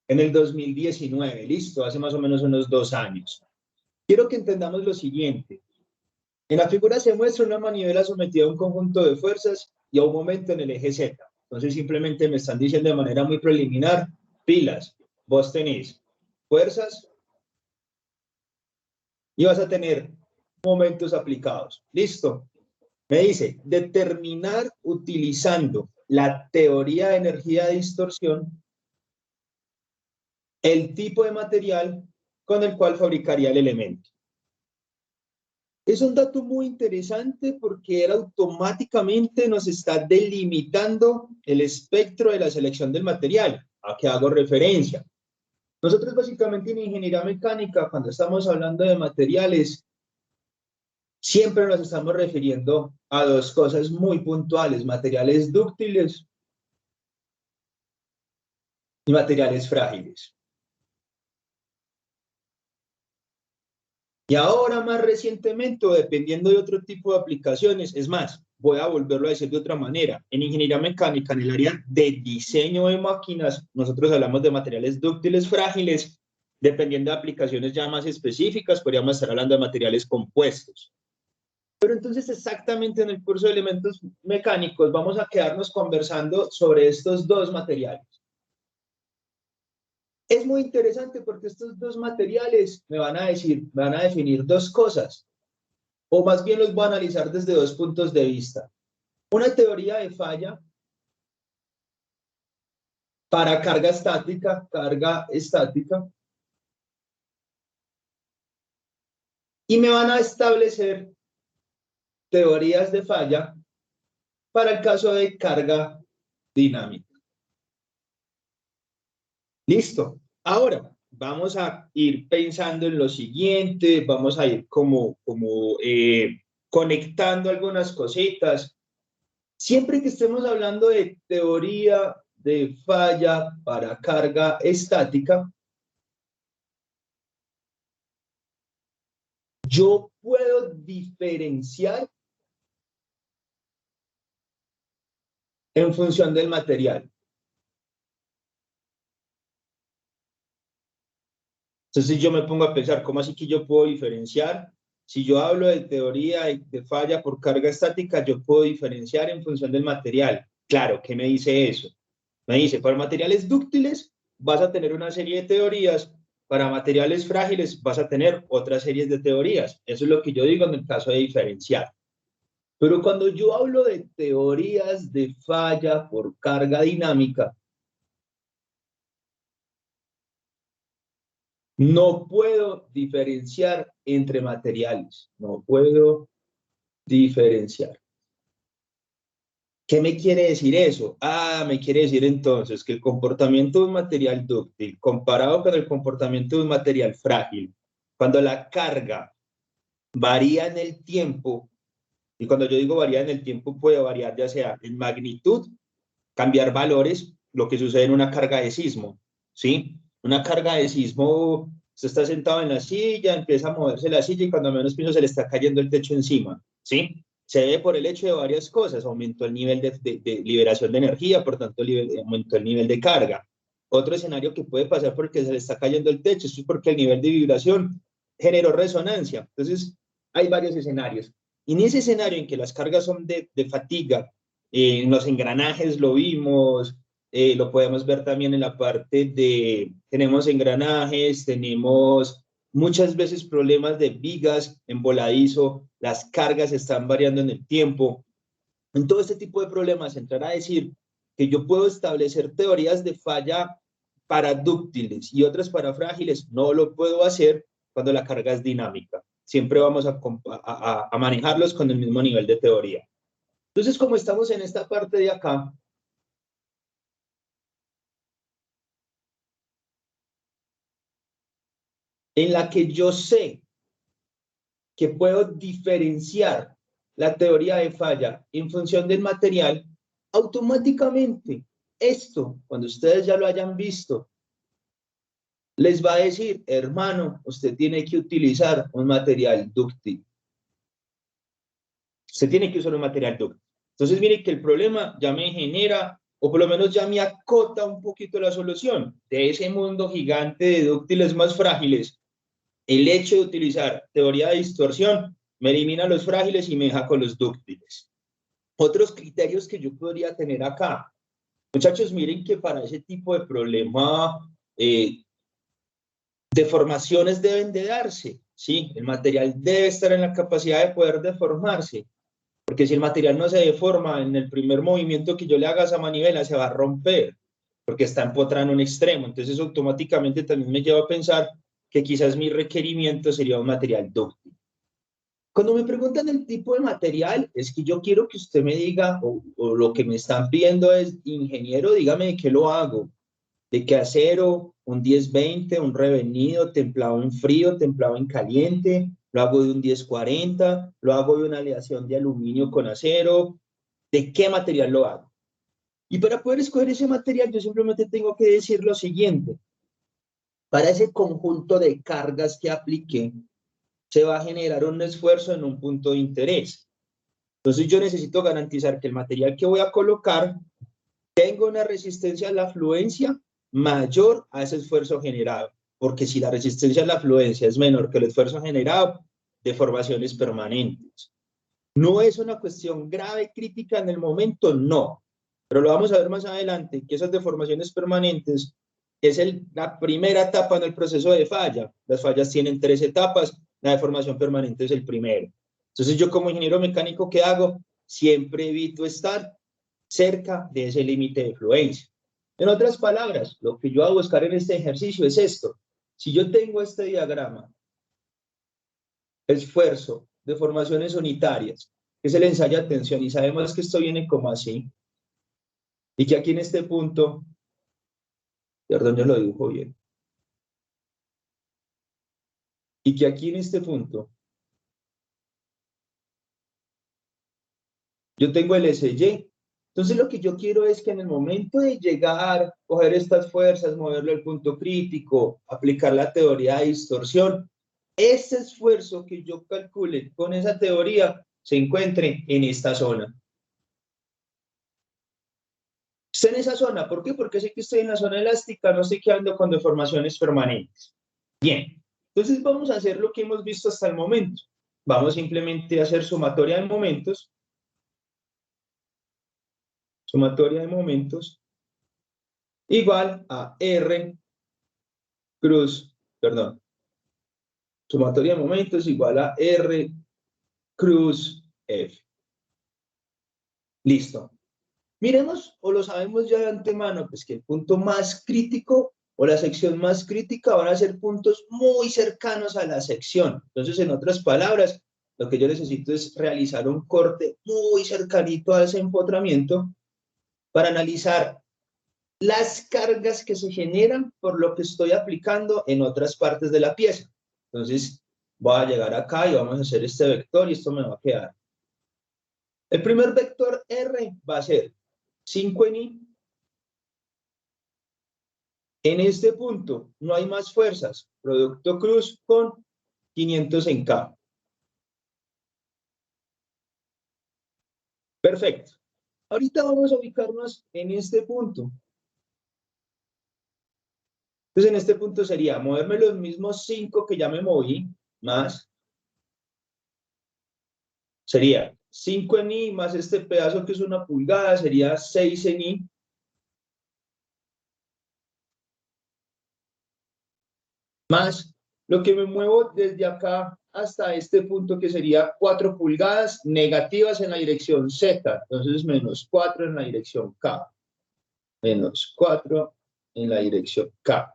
en el 2019, listo, hace más o menos unos 2 años. Quiero que entendamos lo siguiente. En la figura se muestra una manivela sometida a un conjunto de fuerzas y a un momento en el eje Z. Entonces simplemente me están diciendo de manera muy preliminar, pilas, vos tenés fuerzas y vas a tener momentos aplicados. Listo. Me dice, determinar utilizando la teoría de energía de distorsión el tipo de material con el cual fabricaría el elemento. Es un dato muy interesante porque él automáticamente nos está delimitando el espectro de la selección del material, a que hago referencia. Nosotros básicamente en ingeniería mecánica, cuando estamos hablando de materiales, siempre nos estamos refiriendo a dos cosas muy puntuales, materiales dúctiles y materiales frágiles. Y ahora más recientemente, o dependiendo de otro tipo de aplicaciones, es más, voy a volverlo a decir de otra manera, en ingeniería mecánica, en el área de diseño de máquinas, nosotros hablamos de materiales dúctiles frágiles, dependiendo de aplicaciones ya más específicas, podríamos estar hablando de materiales compuestos. Pero entonces exactamente en el curso de elementos mecánicos vamos a quedarnos conversando sobre estos dos materiales. Es muy interesante porque estos dos materiales me van a definir dos cosas, o más bien los voy a analizar desde dos puntos de vista. Una teoría de falla para carga estática, y me van a establecer teorías de falla para el caso de carga dinámica. Listo. Ahora, vamos a ir pensando en lo siguiente, vamos a ir conectando algunas cositas. Siempre que estemos hablando de teoría de falla para carga estática, yo puedo diferenciar en función del material. Entonces yo me pongo a pensar, ¿cómo así que yo puedo diferenciar? Si yo hablo de teoría de falla por carga estática, yo puedo diferenciar en función del material. Claro, ¿qué me dice eso? Me dice, para materiales dúctiles vas a tener una serie de teorías, para materiales frágiles vas a tener otras series de teorías. Eso es lo que yo digo en el caso de diferenciar. Pero cuando yo hablo de teorías de falla por carga dinámica, no puedo diferenciar entre materiales, no puedo diferenciar. ¿Qué me quiere decir eso? Me quiere decir entonces que el comportamiento de un material dúctil comparado con el comportamiento de un material frágil, cuando la carga varía en el tiempo, y cuando yo digo varía en el tiempo puede variar ya sea en magnitud, cambiar valores, lo que sucede en una carga de sismo, ¿sí? Una carga de sismo, usted está sentado en la silla, empieza a moverse la silla y cuando menos pienso se le está cayendo el techo encima, ¿sí? Se debe por el hecho de varias cosas, aumentó el nivel de liberación de energía, por tanto aumentó el nivel de carga. Otro escenario que puede pasar porque se le está cayendo el techo, esto es porque el nivel de vibración generó resonancia. Entonces, hay varios escenarios. Y en ese escenario en que las cargas son de fatiga, en los engranajes lo vimos, lo podemos ver también en la parte de, tenemos engranajes, tenemos muchas veces problemas de vigas en voladizo, las cargas están variando en el tiempo. En todo este tipo de problemas, entrar a decir que yo puedo establecer teorías de falla para dúctiles y otras para frágiles, no lo puedo hacer cuando la carga es dinámica. Siempre vamos a manejarlos con el mismo nivel de teoría. Entonces, como estamos en esta parte de acá, en la que yo sé que puedo diferenciar la teoría de falla en función del material, automáticamente esto, cuando ustedes ya lo hayan visto, les va a decir, hermano, usted tiene que utilizar un material dúctil. Usted tiene que usar un material dúctil. Entonces, mire que el problema ya me genera o por lo menos ya me acota un poquito la solución de ese mundo gigante de dúctiles más frágiles. El hecho de utilizar teoría de distorsión me elimina los frágiles y me deja con los dúctiles. Otros criterios que yo podría tener acá. Muchachos, miren que para ese tipo de problema, deformaciones deben de darse, ¿sí? El material debe estar en la capacidad de poder deformarse, porque si el material no se deforma en el primer movimiento que yo le haga a esa manivela, se va a romper, porque está empotrada en un extremo. Entonces, automáticamente también me lleva a pensar que quizás mi requerimiento sería un material dúctil. Cuando me preguntan el tipo de material, es que yo quiero que usted me diga, o lo que me están pidiendo es, ingeniero, dígame de qué lo hago. ¿De qué acero? ¿Un 10-20, un revenido, templado en frío, templado en caliente? ¿Lo hago de un 10-40? ¿Lo hago de una aleación de aluminio con acero? ¿De qué material lo hago? Y para poder escoger ese material, yo simplemente tengo que decir lo siguiente. Para ese conjunto de cargas que apliqué, se va a generar un esfuerzo en un punto de interés. Entonces yo necesito garantizar que el material que voy a colocar tenga una resistencia a la fluencia mayor a ese esfuerzo generado, porque si la resistencia a la fluencia es menor que el esfuerzo generado, deformaciones permanentes. ¿No es una cuestión grave, crítica en el momento? No, pero lo vamos a ver más adelante, que esas deformaciones permanentes es la primera etapa en el proceso de falla. Las fallas tienen 3 etapas, la deformación permanente es el primero. Entonces yo como ingeniero mecánico, ¿qué hago? Siempre evito estar cerca de ese límite de fluencia. En otras palabras, lo que yo hago buscar en este ejercicio es esto. Si yo tengo este diagrama, esfuerzo, deformaciones unitarias, que es el ensayo de tensión, y sabemos que esto viene como así, y que aquí en este punto, perdón, yo lo dibujo bien, y que aquí en este punto, yo tengo el SY. Entonces lo que yo quiero es que en el momento de llegar, coger estas fuerzas, moverlo al punto crítico, aplicar la teoría de distorsión, ese esfuerzo que yo calcule con esa teoría se encuentre en esta zona. Está en esa zona, ¿por qué? Porque sé que estoy en la zona elástica, no estoy quedando con deformaciones permanentes. Bien, entonces vamos a hacer lo que hemos visto hasta el momento. Vamos simplemente a hacer sumatoria de momentos. Sumatoria de momentos igual a R cruz, perdón. Sumatoria de momentos igual a R cruz F. Listo. Miremos, o lo sabemos ya de antemano, pues que el punto más crítico o la sección más crítica van a ser puntos muy cercanos a la sección. Entonces, en otras palabras, lo que yo necesito es realizar un corte muy cercanito a ese empotramiento para analizar las cargas que se generan por lo que estoy aplicando en otras partes de la pieza. Entonces, voy a llegar acá y vamos a hacer este vector y esto me va a quedar. El primer vector R va a ser 5 en I. En este punto no hay más fuerzas. Producto cruz con 500 en K. Perfecto. Ahorita vamos a ubicarnos en este punto. Entonces, en este punto sería moverme los mismos 5 que ya me moví, más. Sería 5 en I más este pedazo que es 1 pulgada, sería 6 en I. Más lo que me muevo desde acá hasta este punto que sería 4 pulgadas negativas en la dirección Z. Entonces, menos 4 en la dirección K. Menos 4 en la dirección K.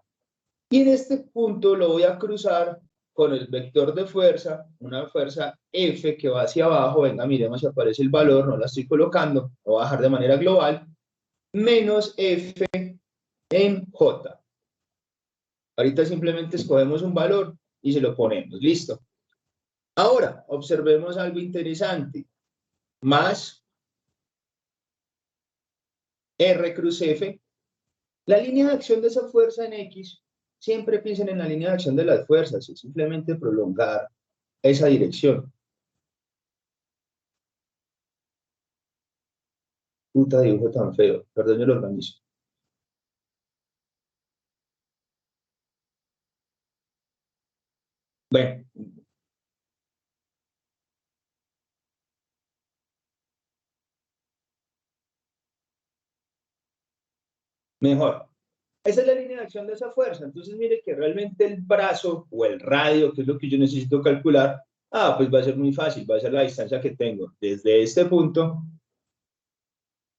Y en este punto lo voy a cruzar con el vector de fuerza, una fuerza F que va hacia abajo. Venga, miremos si aparece el valor, no la estoy colocando, lo voy a dejar de manera global, menos F en J. Ahorita simplemente escogemos un valor y se lo ponemos, listo. Ahora, observemos algo interesante, más R cruz F. La línea de acción de esa fuerza en X, siempre piensen en la línea de acción de las fuerzas, es simplemente prolongar esa dirección. Puta dibujo tan feo. Perdón, yo lo organizo. Bueno, mejor. Esa es la línea de acción de esa fuerza. Entonces, mire que realmente el brazo o el radio, que es lo que yo necesito calcular, pues va a ser muy fácil, va a ser la distancia que tengo desde este punto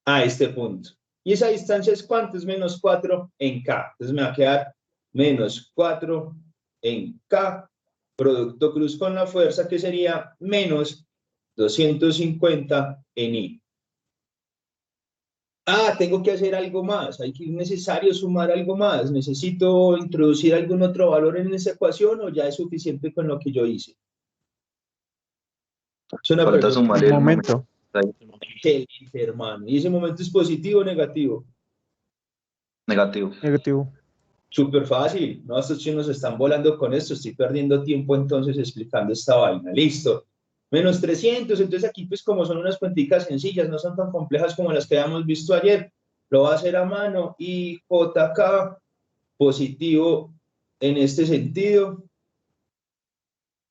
a este punto. Y esa distancia es ¿cuánto? Es menos 4 en K. Entonces me va a quedar menos 4 en K, producto cruz con la fuerza, que sería menos 250 en I. Tengo que hacer algo más, es necesario sumar algo más, necesito introducir algún otro valor en esa ecuación o ya es suficiente con lo que yo hice. Es una Falta pregunta. sumar El el momento. Excelente, hermano. ¿Y ese momento es positivo o negativo? negativo. Negativo. Súper fácil, ¿no? Estos chinos están volando con esto, estoy perdiendo tiempo entonces explicando esta vaina. Listo. Menos 300, entonces aquí pues como son unas cuenticas sencillas, no son tan complejas como las que habíamos visto ayer, lo va a hacer a mano y JK positivo en este sentido,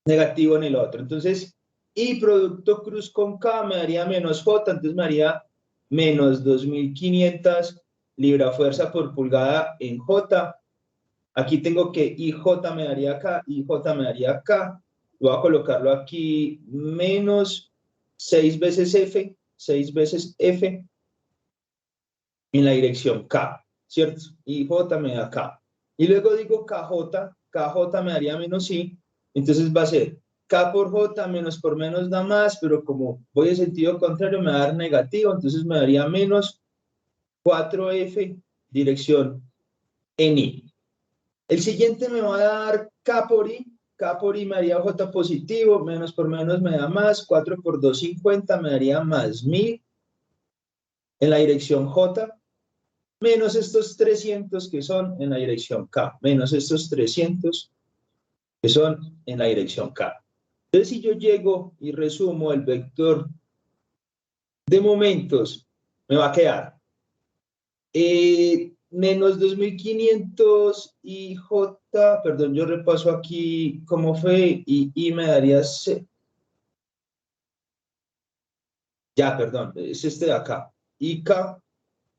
negativo en el otro. Entonces, y producto cruz con K me daría menos J, entonces me daría menos 2500 libra fuerza por pulgada en J. Aquí tengo que IJ me daría acá, IJ me daría acá. Voy a colocarlo aquí menos 6 veces F, 6 veces F en la dirección K, ¿cierto? IJ me da K. Y luego digo KJ, KJ me daría menos I, entonces va a ser K por J menos por menos da más, pero como voy en sentido contrario me va a dar negativo, entonces me daría menos 4F dirección en I. El siguiente me va a dar K por I me daría J positivo, menos por menos me da más, 4 por 2, 50 me daría más 1000 en la dirección J, menos estos 300 que son en la dirección K, menos estos 300 que son en la dirección K. Entonces, si yo llego y resumo el vector de momentos, me va a quedar menos 2500 y J, perdón, yo repaso aquí cómo fue, y me daría C. Ya, perdón, es este de acá. Y K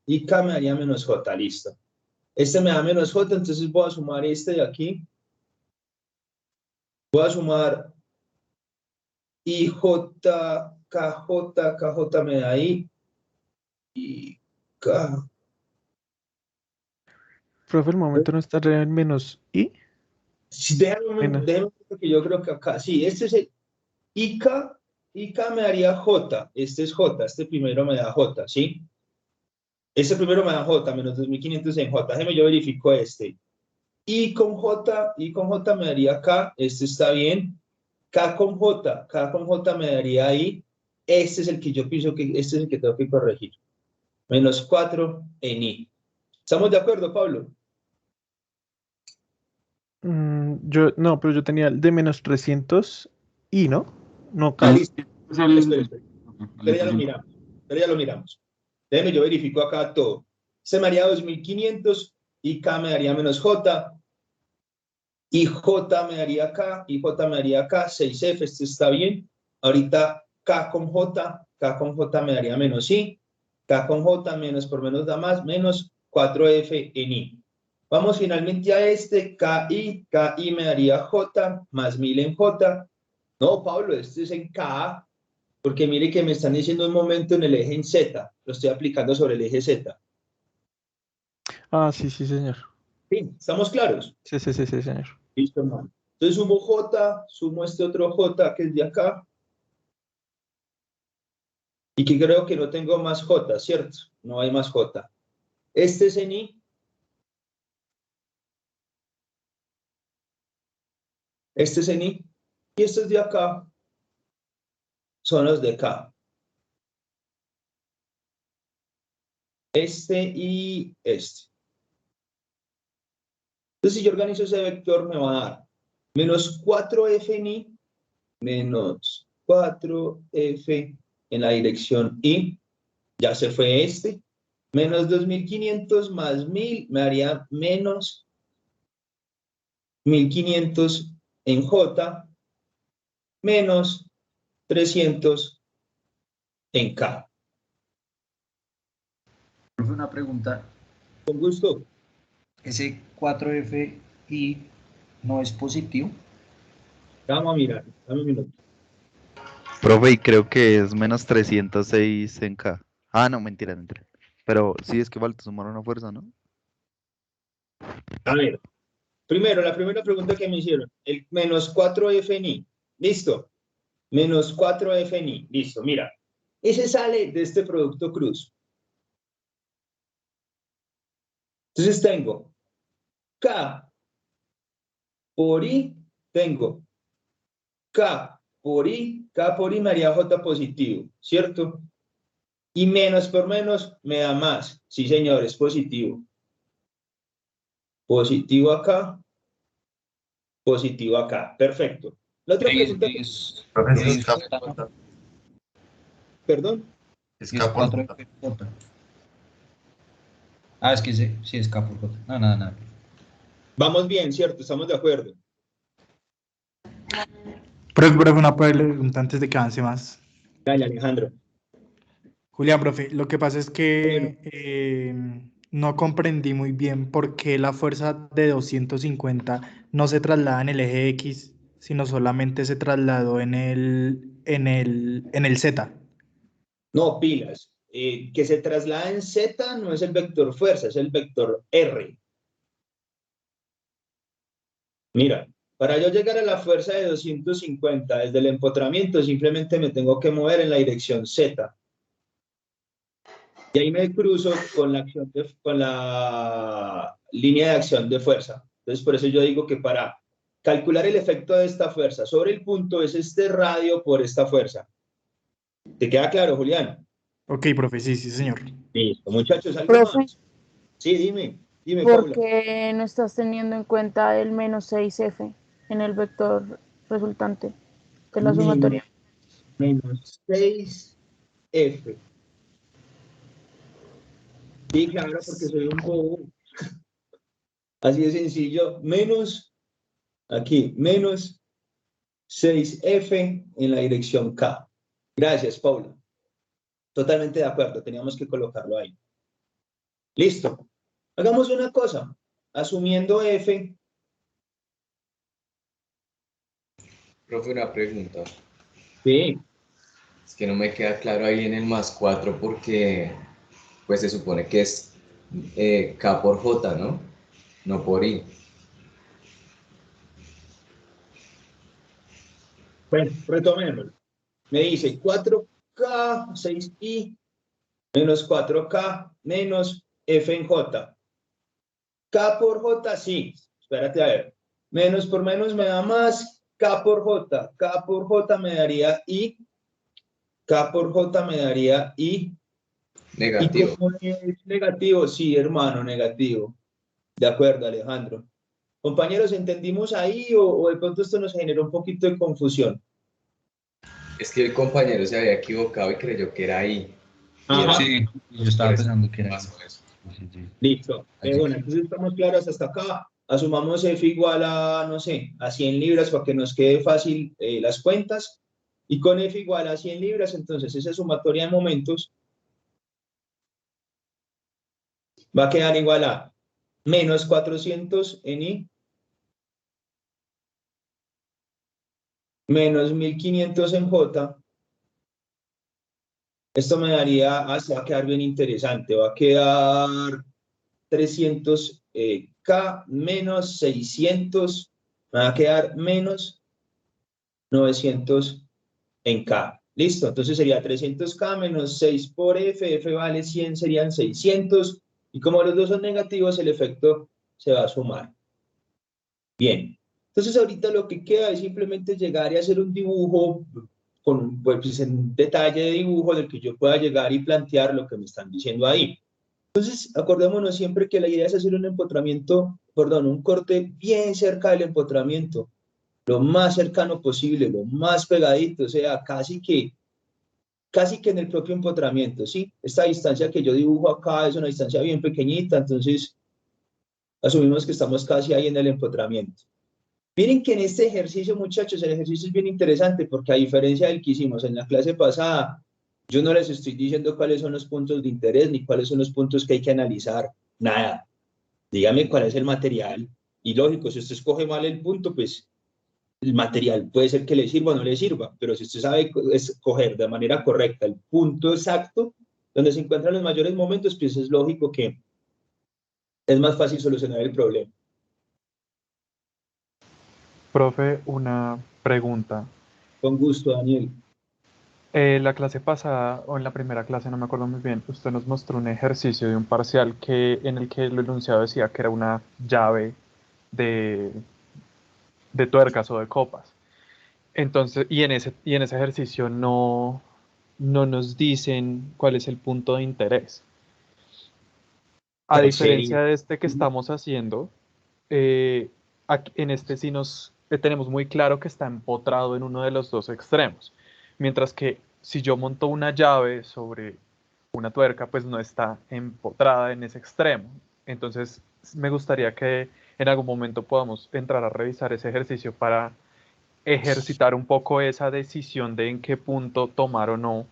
me daría menos J, listo. Este me da menos J, entonces voy a sumar este de aquí. Voy a sumar IJ, KJ, KJ me da I, y K. Profe, el momento no está en menos I. Sí, déjame un momento, Menos. déjame un momento que yo creo que acá, sí, este es el IK, IK me daría J, este es J, este primero me da J, ¿sí? Este primero me da J, menos 2500 en J, déjeme yo verifico este. Y con J me daría K, este está bien. K con J me daría I, este es el que yo pienso que, este es el que tengo que corregir. Menos 4 en I. ¿Estamos de acuerdo, Pablo? No, pero yo tenía el de menos 300 I, ¿no? No Ah, K. listo. Espera. Pero ya lo miramos. Pero ya lo miramos. Déjeme, yo verifico acá todo. Se me haría 2500 y K me daría menos J. Y J me daría K. Y J me daría K. 6F, esto está bien. Ahorita K con J me daría menos I. K con J menos por menos da más, menos 4F en I. Vamos finalmente a este, KI me daría J más 1000 en J. No, Pablo, este es en K, porque mire que me están diciendo un momento en el eje en Z, lo estoy aplicando sobre el eje Z. Ah, sí, sí, señor. Sí, ¿estamos claros? Sí, sí, sí, sí, señor. Listo, hermano. Entonces sumo J, sumo este otro J que es de acá, y que creo que no tengo más J, ¿cierto? No hay más J. Este es en I, este es en I, y estos de acá son los de K. Este y este. Entonces, si yo organizo ese vector, me va a dar menos 4F en I, menos 4F en la dirección I, Ya se fue este. Menos 2.500 más 1.000 me daría menos 1.500 en J menos 300 en K. Profe, una pregunta. Con gusto. ¿Ese 4FI no es positivo? Vamos a mirar. Dame un minuto. Profe, y creo que es menos 306 en K. Ah, no, mentira, mentira. Pero sí es que falta sumar una fuerza, ¿no? A ver. Primero, la primera pregunta que me hicieron. El menos 4F en I. Listo. Menos 4F en I. Listo. Mira. Ese sale de este producto cruz. Entonces tengo K por I. Tengo K por I. K por I me haría J positivo. ¿Cierto? Y menos por menos me da más. Sí, señor, es positivo. Positivo acá. Positivo acá. Perfecto. La otra pregunta. Profe, es K por J. Perdón. Es K por J. 4FJ. Ah, es que sí es K por J. No, nada, nada. Vamos bien, ¿cierto? Estamos de acuerdo. Profe, una pregunta antes de que avance más. Dale, Alejandro. Julián, profe, lo que pasa es Bueno. que no comprendí muy bien por qué la fuerza de 250 no se traslada en el eje X, sino solamente se trasladó en el Z. No, pilas. Que se traslada en Z no es el vector fuerza, es el vector R. Mira, para yo llegar a la fuerza de 250 desde el empotramiento, simplemente me tengo que mover en la dirección Z. Y ahí me cruzo con con la línea de acción de fuerza. Entonces, por eso yo digo que para calcular el efecto de esta fuerza sobre el punto es este radio por esta fuerza. ¿Te queda claro, Julián? Ok, profe, sí, señor. Listo. Muchachos, ¿algo Profe, más? Sí, dime, ¿por Paula. qué no estás teniendo en cuenta el menos 6F en el vector resultante de la sumatoria? Menos 6F. Sí, claro, porque soy un bobo. Así de sencillo. Menos 6F en la dirección K. Gracias, Paula. Totalmente de acuerdo, teníamos que colocarlo ahí. Listo. Hagamos una cosa. Asumiendo F. Profe, una pregunta. Sí. Es que no me queda claro ahí en el más 4 porque pues se supone que es K por J, ¿no? No por I. Bueno, retomémoslo. Me dice 4K, 6I, menos 4K, menos F en J. K por J, sí. Espérate a ver. Menos por menos me da más. K por J. K por J me daría I. K por J me daría I. Negativo. ¿Y cómo es negativo? Sí, hermano, negativo. De acuerdo, Alejandro. Compañeros, ¿entendimos ahí o de pronto esto nos generó un poquito de confusión? Es que el compañero se había equivocado y creyó que era I. Ajá. Sí, yo estaba Por eso pensando que era pasó eso. Sí. Listo. Bueno, entonces estamos claros hasta acá. Asumamos F igual a, no sé, a 100 libras para que nos quede fácil las cuentas. Y con F igual a 100 libras, entonces esa sumatoria de momentos va a quedar igual a menos 400 en I, menos 1500 en J. Esto me daría, se va a quedar bien interesante, va a quedar 300 K menos 600, me va a quedar menos 900 en K. Listo, entonces sería 300K menos 6 por F, F vale 100, serían 600, y como los dos son negativos, el efecto se va a sumar. Bien, entonces ahorita lo que queda es simplemente llegar y hacer un dibujo con pues, en detalle de dibujo del que yo pueda llegar y plantear lo que me están diciendo ahí. Entonces, acordémonos siempre que la idea es hacer un empotramiento, perdón, un corte bien cerca del empotramiento, lo más cercano posible, lo más pegadito, o sea, casi que casi que en el propio empotramiento, ¿sí? Esta distancia que yo dibujo acá es una distancia bien pequeñita, entonces asumimos que estamos casi ahí en el empotramiento. Miren que en este ejercicio, muchachos, el ejercicio es bien interesante porque a diferencia del que hicimos en la clase pasada, yo no les estoy diciendo cuáles son los puntos de interés ni cuáles son los puntos que hay que analizar, nada. Dígame cuál es el material. Y lógico, si usted escoge mal el punto, pues el material puede ser que le sirva o no le sirva, pero si usted sabe escoger de manera correcta el punto exacto donde se encuentran los mayores momentos, pues es lógico que es más fácil solucionar el problema. Profe, una pregunta. Con gusto, Daniel. La clase pasada, o en la primera clase, no me acuerdo muy bien, usted nos mostró un ejercicio de un parcial en el que el enunciado decía que era una llave de, de tuercas o de copas. Entonces, y en ese ejercicio no nos dicen cuál es el punto de interés. A diferencia de este que estamos haciendo, en este sí tenemos muy claro que está empotrado en uno de los dos extremos. Mientras que si yo monto una llave sobre una tuerca, pues no está empotrada en ese extremo. Entonces, me gustaría que en algún momento podamos entrar a revisar ese ejercicio para ejercitar un poco esa decisión de en qué punto tomar o no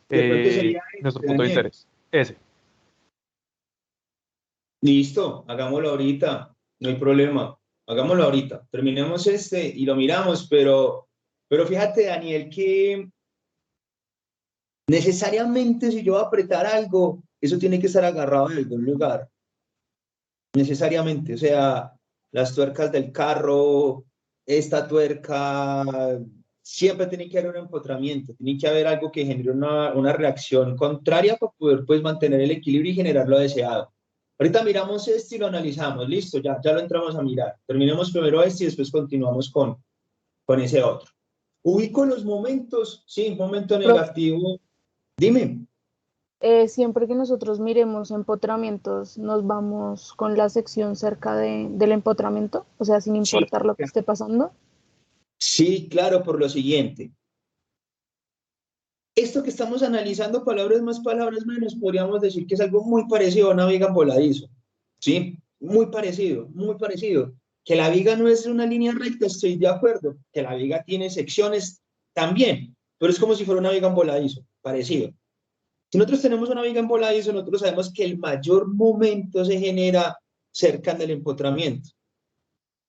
De pronto sería nuestro este, punto de Daniel. interés. Ese. Listo, hagámoslo ahorita, no hay problema. Hagámoslo ahorita. Terminemos este y lo miramos, pero fíjate, Daniel, que necesariamente si yo voy a apretar algo, eso tiene que estar agarrado en algún lugar. Necesariamente, o sea, las tuercas del carro, esta tuerca, siempre tiene que haber un empotramiento, tiene que haber algo que genere una reacción contraria para poder pues mantener el equilibrio y generar lo deseado. Ahorita miramos este y lo analizamos, listo, ya lo entramos a mirar. Terminemos primero este y después continuamos con ese otro. Ubico los momentos, sí, momento negativo. Dime. Siempre que nosotros miremos empotramientos, nos vamos con la sección cerca del empotramiento, o sea, sin Sí, importar lo que esté pasando. sí, claro, por lo siguiente. Esto que estamos analizando, palabras más, palabras menos, podríamos decir que es algo muy parecido a una viga en voladizo, ¿sí? Muy parecido, muy parecido. Que la viga no es una línea recta, estoy de acuerdo. Que la viga tiene secciones también, pero es como si fuera una viga en voladizo, parecido. Si nosotros tenemos una viga en voladizo, nosotros sabemos que el mayor momento se genera cerca del empotramiento.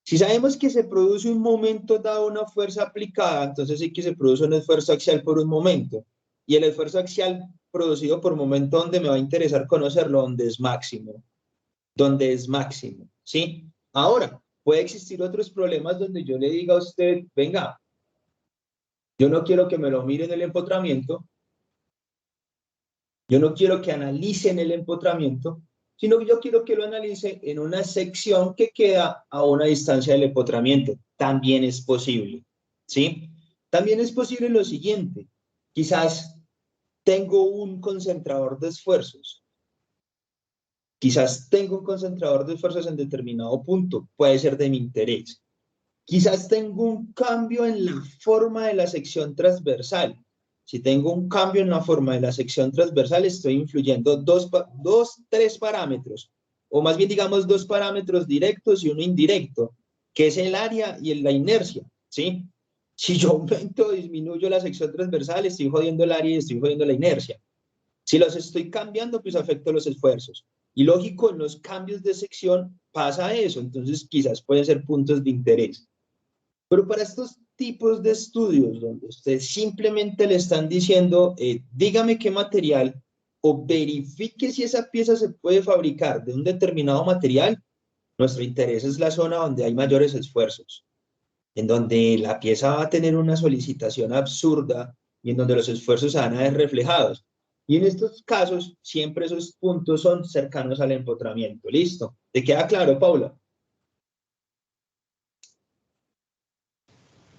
Si sabemos que se produce un momento dado una fuerza aplicada, entonces sí que se produce un esfuerzo axial por un momento. Y el esfuerzo axial producido por momento, donde me va a interesar conocerlo, donde es máximo. Donde es máximo, ¿sí? Ahora, puede existir otros problemas donde yo le diga a usted, venga, yo no quiero que me lo miren el empotramiento, yo no quiero que analicen el empotramiento, sino que yo quiero que lo analice en una sección que queda a una distancia del empotramiento. También es posible, ¿sí? También es posible lo siguiente, quizás tengo un concentrador de esfuerzos, quizás tengo un concentrador de esfuerzos en determinado punto, puede ser de mi interés. Quizás tengo un cambio en la forma de la sección transversal. Si tengo un cambio en la forma de la sección transversal, estoy influyendo tres parámetros, o más bien digamos dos parámetros directos y uno indirecto, que es el área y la inercia, ¿sí? Si yo aumento o disminuyo la sección transversal, estoy jodiendo el área y estoy jodiendo la inercia. Si los estoy cambiando, pues afecto los esfuerzos. Y lógico, en los cambios de sección pasa eso, entonces quizás pueden ser puntos de interés. Pero para estos tipos de estudios donde ustedes simplemente le están diciendo, dígame qué material o verifique si esa pieza se puede fabricar de un determinado material, nuestro interés es la zona donde hay mayores esfuerzos, en donde la pieza va a tener una solicitación absurda y en donde los esfuerzos se van a ver reflejados. Y en estos casos, siempre esos puntos son cercanos al empotramiento. ¿Listo? ¿Te queda claro, Paula?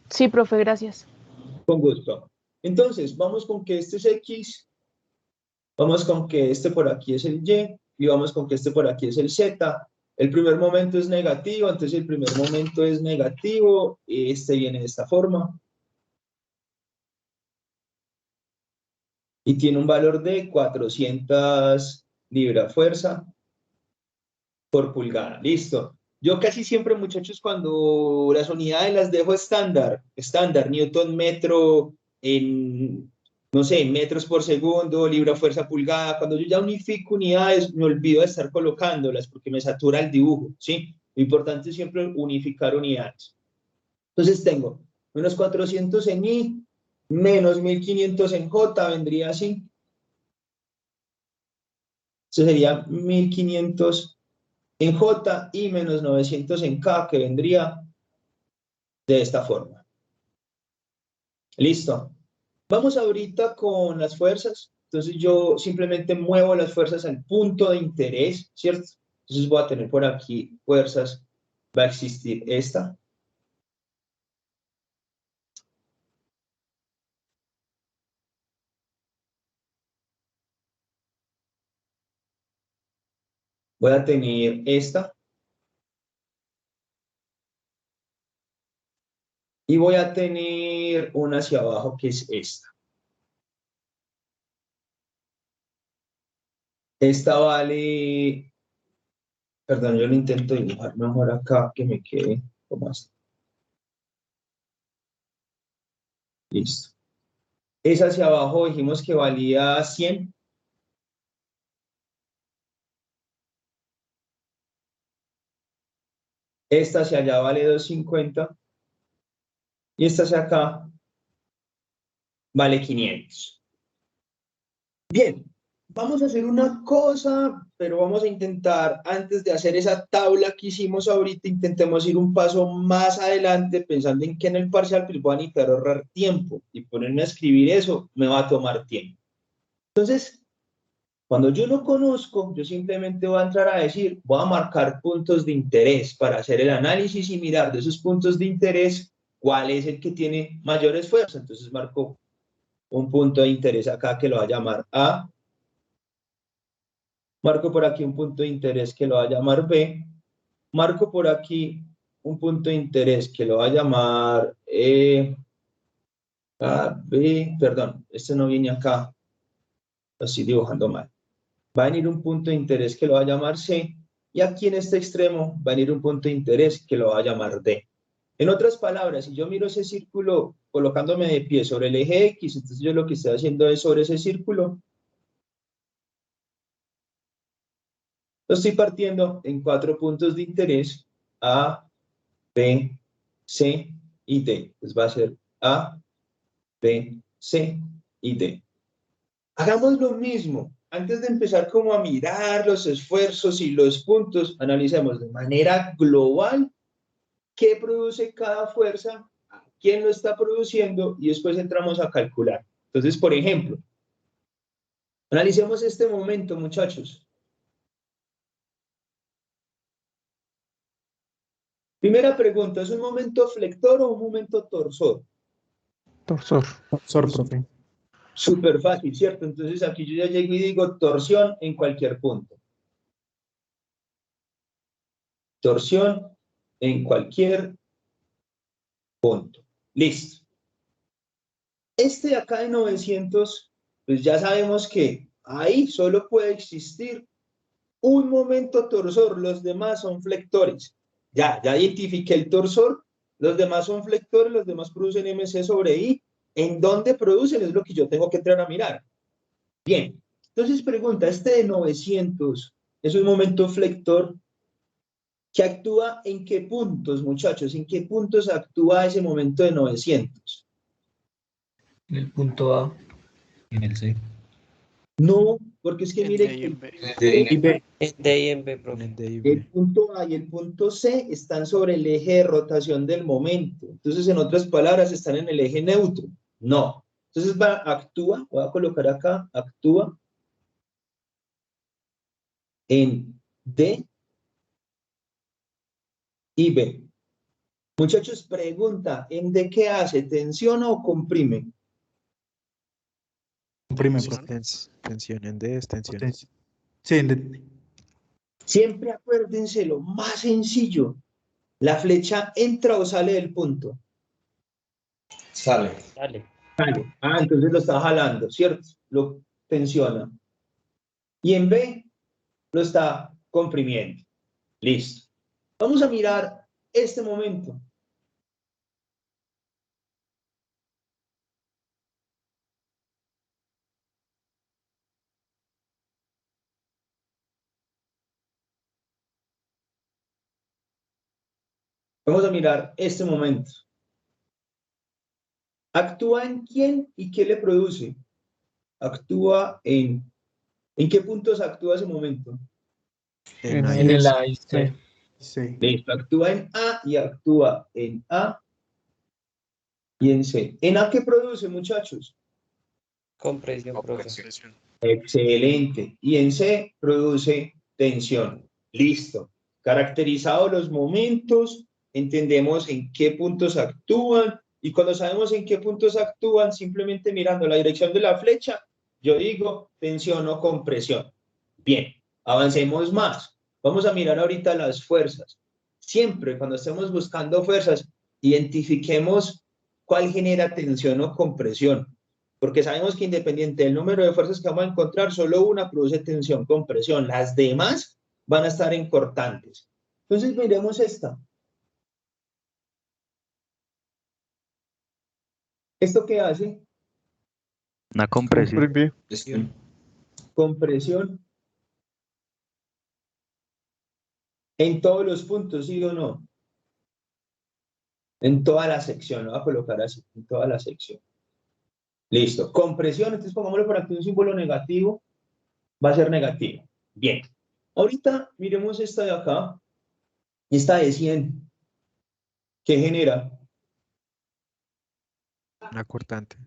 Sí, profe, gracias. Con gusto. Entonces, vamos con que este es X, vamos con que este por aquí es el Y, y vamos con que este por aquí es el Z. El primer momento es negativo, entonces el primer momento es negativo, este viene de esta forma. y tiene un valor de 400 libras fuerza por pulgada. Listo. Yo casi siempre, muchachos, cuando las unidades las dejo estándar, Newton metro en, no sé, metros por segundo, libra fuerza pulgada, cuando yo ya unifico unidades, me olvido de estar colocándolas porque me satura el dibujo, ¿sí? Lo importante es siempre unificar unidades. Entonces tengo menos 400 en I, menos 1500 en J, vendría así. Eso sería 1500 en J y menos 900 en K, que vendría de esta forma. Listo. Vamos ahorita con las fuerzas. Entonces yo simplemente muevo las fuerzas al punto de interés, ¿cierto? Entonces voy a tener por aquí fuerzas. Va a existir esta. Voy a tener esta. Y voy a tener una hacia abajo que es esta. Esta vale, perdón, yo lo intento dibujar mejor acá, que me quede como así. Listo. Esa hacia abajo dijimos que valía 100. Esta hacia allá vale 250. Y esta hacia acá vale 500. Bien, vamos a hacer una cosa, pero vamos a intentar, antes de hacer esa tabla que hicimos ahorita, intentemos ir un paso más adelante, pensando en que en el parcial pues voy a necesitar ahorrar tiempo, y ponerme a escribir eso me va a tomar tiempo. Entonces, cuando yo lo conozco, yo simplemente voy a entrar a decir, voy a marcar puntos de interés para hacer el análisis y mirar de esos puntos de interés cuál es el que tiene mayor esfuerzo. Entonces marco un punto de interés acá que lo va a llamar A. Marco por aquí un punto de interés que lo va a llamar B. Marco por aquí un punto de interés que lo va a llamar A, B, perdón, este no viene acá, lo estoy dibujando mal. Va a venir un punto de interés que lo va a llamar C, y aquí en este extremo va a venir un punto de interés que lo va a llamar D. En otras palabras, si yo miro ese círculo colocándome de pie sobre el eje X, entonces yo lo que estoy haciendo es sobre ese círculo, lo estoy partiendo en 4 puntos de interés, A, B, C y D. Entonces va a ser A, B, C y D. Hagamos lo mismo. Antes de empezar como a mirar los esfuerzos y los puntos, analicemos de manera global qué produce cada fuerza, quién lo está produciendo, y después entramos a calcular. Entonces, por ejemplo, analicemos este momento, muchachos. Primera pregunta, ¿es un momento flector o un momento torsor? Torsor. Torsor, profe. Súper fácil, ¿cierto? Entonces aquí yo ya llego y digo torsión en cualquier punto. Torsión en cualquier punto. Listo. Este de acá de 900, pues ya sabemos que ahí solo puede existir un momento torsor, los demás son flectores. Ya identifiqué el torsor, los demás son flectores, los demás producen MC sobre I. ¿En dónde producen? Es lo que yo tengo que entrar a mirar. Bien, entonces pregunta, este de 900 es un momento flector que actúa ¿en qué puntos, muchachos? ¿En qué puntos actúa ese momento de 900? En el punto A. En el C. No, porque es que mire que En D y en B, profe. el punto A y el punto C están sobre el eje de rotación del momento. Entonces, en otras palabras, están en el eje neutro. No. Entonces, actúa, voy a colocar acá, actúa en D y B. Muchachos, pregunta, ¿en D qué hace? ¿Tensiona o comprime? Comprime, profe. Tensión en D es tensión. Sí, en D. Siempre acuérdense lo más sencillo. ¿La flecha entra o sale del punto? Sale. Dale. Sale. Ah, entonces lo está jalando, ¿cierto? lo tensiona y en B lo está comprimiendo. Listo. Vamos a mirar este momento. Vamos a mirar este momento. ¿Actúa en quién y qué le produce? Actúa en... ¿En qué puntos actúa ese momento? En En el A y C. Sí. Listo, actúa en A y actúa en A y en C. ¿En A qué produce, muchachos? Compresión, profe. Excelente. Y en C produce tensión. Listo. Caracterizados los momentos, entendemos en qué puntos actúan y cuando sabemos en qué puntos actúan, simplemente mirando la dirección de la flecha, yo digo tensión o compresión. Bien, avancemos más. Vamos a mirar ahorita las fuerzas. Siempre cuando estemos buscando fuerzas, identifiquemos cuál genera tensión o compresión. Porque sabemos que independiente del número de fuerzas que vamos a encontrar, solo una produce tensión, compresión. Las demás van a estar en cortantes. Entonces miremos esta. ¿Esto qué hace? Una compresión. Comprimir. Compresión. En todos los puntos, ¿sí o no? En toda la sección, lo voy a colocar así, en toda la sección. Listo. Compresión, entonces pongámosle por aquí un símbolo negativo, va a ser negativo. Bien. Ahorita miremos esta de acá, esta de 100. ¿Qué genera? Una cortante.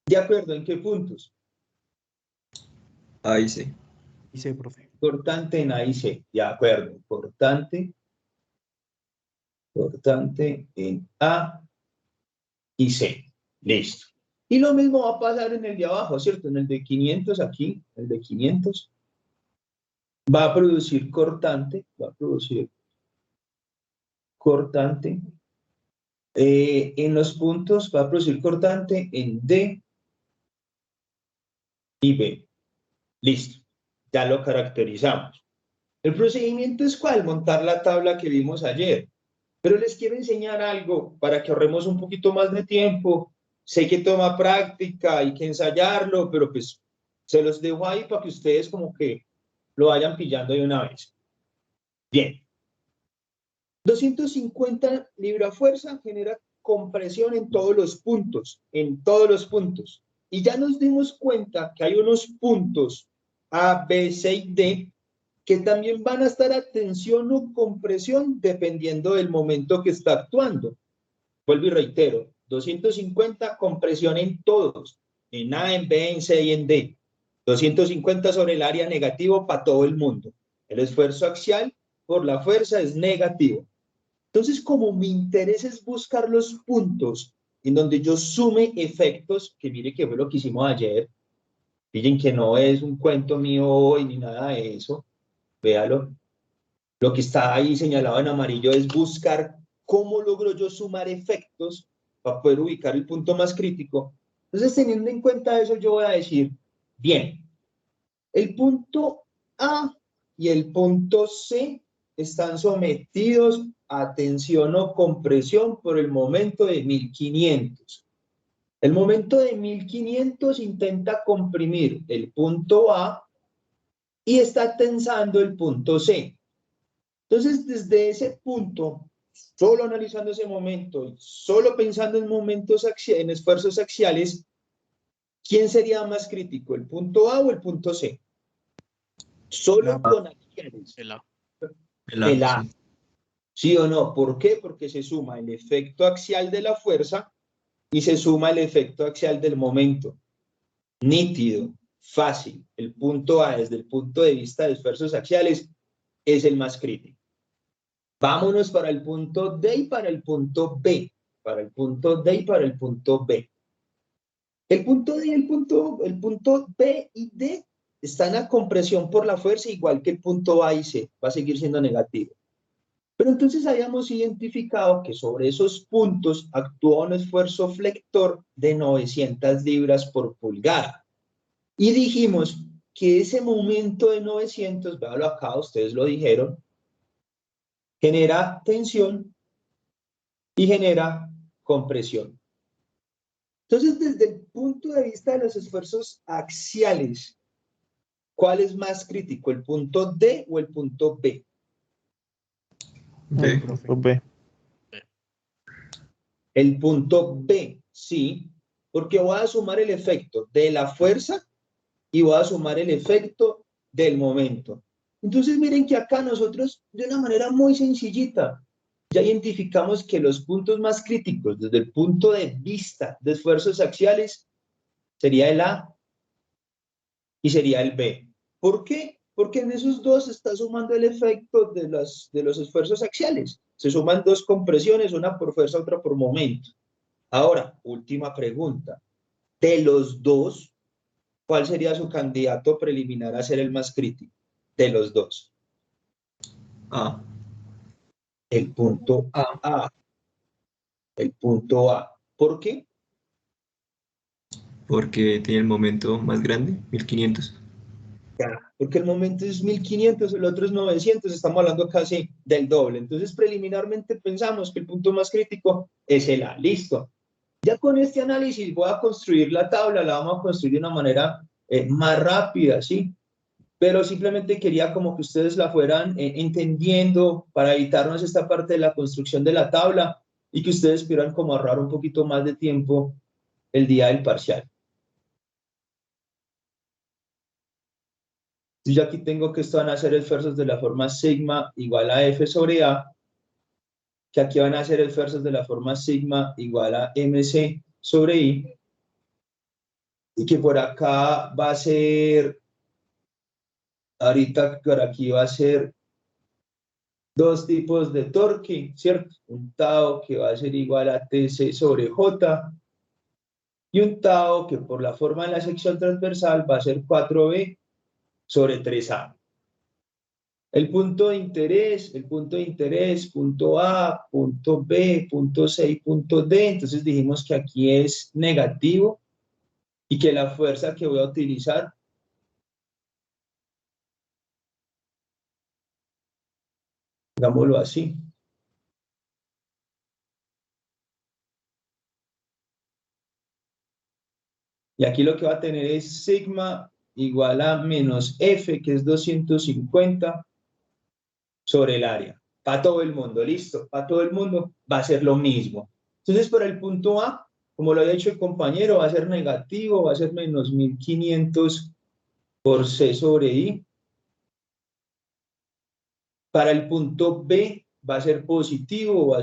¿De acuerdo? ¿En qué puntos? Ahí sí. Sí, profe. Cortante en A y C. De acuerdo. Cortante en A y C. Listo. Y lo mismo va a pasar en el de abajo, ¿cierto? En el de 500 aquí, el de 500 va a producir cortante, en los puntos va a producir cortante en D y B. Listo. Ya lo caracterizamos. El procedimiento es ¿cuál? Montar la tabla que vimos ayer. Pero les quiero enseñar algo para que ahorremos un poquito más de tiempo. Sé que toma práctica, hay que ensayarlo, pero pues se los dejo ahí para que ustedes como que lo vayan pillando de una vez. Bien. 250 libra-fuerza genera compresión en todos los puntos, Y ya nos dimos cuenta que hay unos puntos A, B, C y D que también van a estar a tensión o compresión dependiendo del momento que está actuando. Vuelvo y reitero, 250 compresión en todos, en A, en B, en C y en D. 250 sobre el área negativo para todo el mundo. El esfuerzo axial por la fuerza es negativo. Entonces, como mi interés es buscar los puntos en donde yo sume efectos, que mire que fue lo que hicimos ayer, miren que no es un cuento mío hoy ni nada de eso, véalo. Lo que está ahí señalado en amarillo es buscar cómo logro yo sumar efectos para poder ubicar el punto más crítico. Entonces, teniendo en cuenta eso, yo voy a decir, bien, el punto A y el punto C están sometidos a tensión o compresión por el momento de 1500. El momento de 1500 intenta comprimir el punto A y está tensando el punto C. Entonces, desde ese punto, solo analizando ese momento, solo pensando en en esfuerzos axiales, ¿quién sería más crítico, el punto A o el punto C? Solo con axiales. El A. Sí. ¿Sí o no? ¿Por qué? Porque se suma el efecto axial de la fuerza y se suma el efecto axial del momento. Nítido, fácil. El punto A, desde el punto de vista de esfuerzos axiales, es el más crítico. Vámonos para el punto D y para el punto B. Para el punto D y para el punto B. El punto D y el punto B y D están a compresión por la fuerza, igual que el punto A y C. Va a seguir siendo negativo. Pero entonces habíamos identificado que sobre esos puntos actúa un esfuerzo flector de 900 libras por pulgada. Y dijimos que ese momento de 900, véalo acá, ustedes lo dijeron, genera tensión y genera compresión. Entonces, desde el punto de vista de los esfuerzos axiales, ¿cuál es más crítico, el punto D o el punto B? B. B. El punto B, sí, porque voy a sumar el efecto de la fuerza y voy a sumar el efecto del momento. Entonces, miren que acá nosotros, de una manera muy sencillita, ya identificamos que los puntos más críticos desde el punto de vista de esfuerzos axiales sería el A y sería el B. ¿Por qué? Porque en esos dos se está sumando el efecto de los esfuerzos axiales. Se suman dos compresiones, una por fuerza, otra por momento. Ahora, última pregunta. De los dos, ¿cuál sería su candidato preliminar a ser el más crítico? De los dos. A. El punto A. A. El punto A. ¿Por qué? Porque tiene el momento más grande, 1500. Porque el momento es 1500, el otro es 900, estamos hablando casi del doble. Entonces, preliminarmente pensamos que el punto más crítico es el A. Listo. Ya con este análisis voy a construir la tabla, la vamos a construir de una manera más rápida, ¿sí? Pero simplemente quería como que ustedes la fueran entendiendo para evitarnos esta parte de la construcción de la tabla y que ustedes pudieran como ahorrar un poquito más de tiempo el día del parcial. Yo aquí tengo que esto van a ser esfuerzos de la forma sigma igual a F sobre A, que aquí van a ser esfuerzos de la forma sigma igual a MC sobre I, y que por acá va a ser, ahorita por aquí va a ser dos tipos de torque, ¿cierto? Un tau que va a ser igual a TC sobre J, y un tau que por la forma de la sección transversal va a ser 4B sobre 3A. El punto de interés, punto A, punto B, punto C y punto D. Entonces dijimos que aquí es negativo y que la fuerza que voy a utilizar digámoslo así. Y aquí lo que va a tener es sigma igual a menos F, que es 250 sobre el área. Para todo el mundo, listo. Para todo el mundo va a ser lo mismo. Entonces, para el punto A, como lo había dicho el compañero, va a ser negativo, va a ser menos 1500 por C sobre I. Para el punto B, va a ser positivo,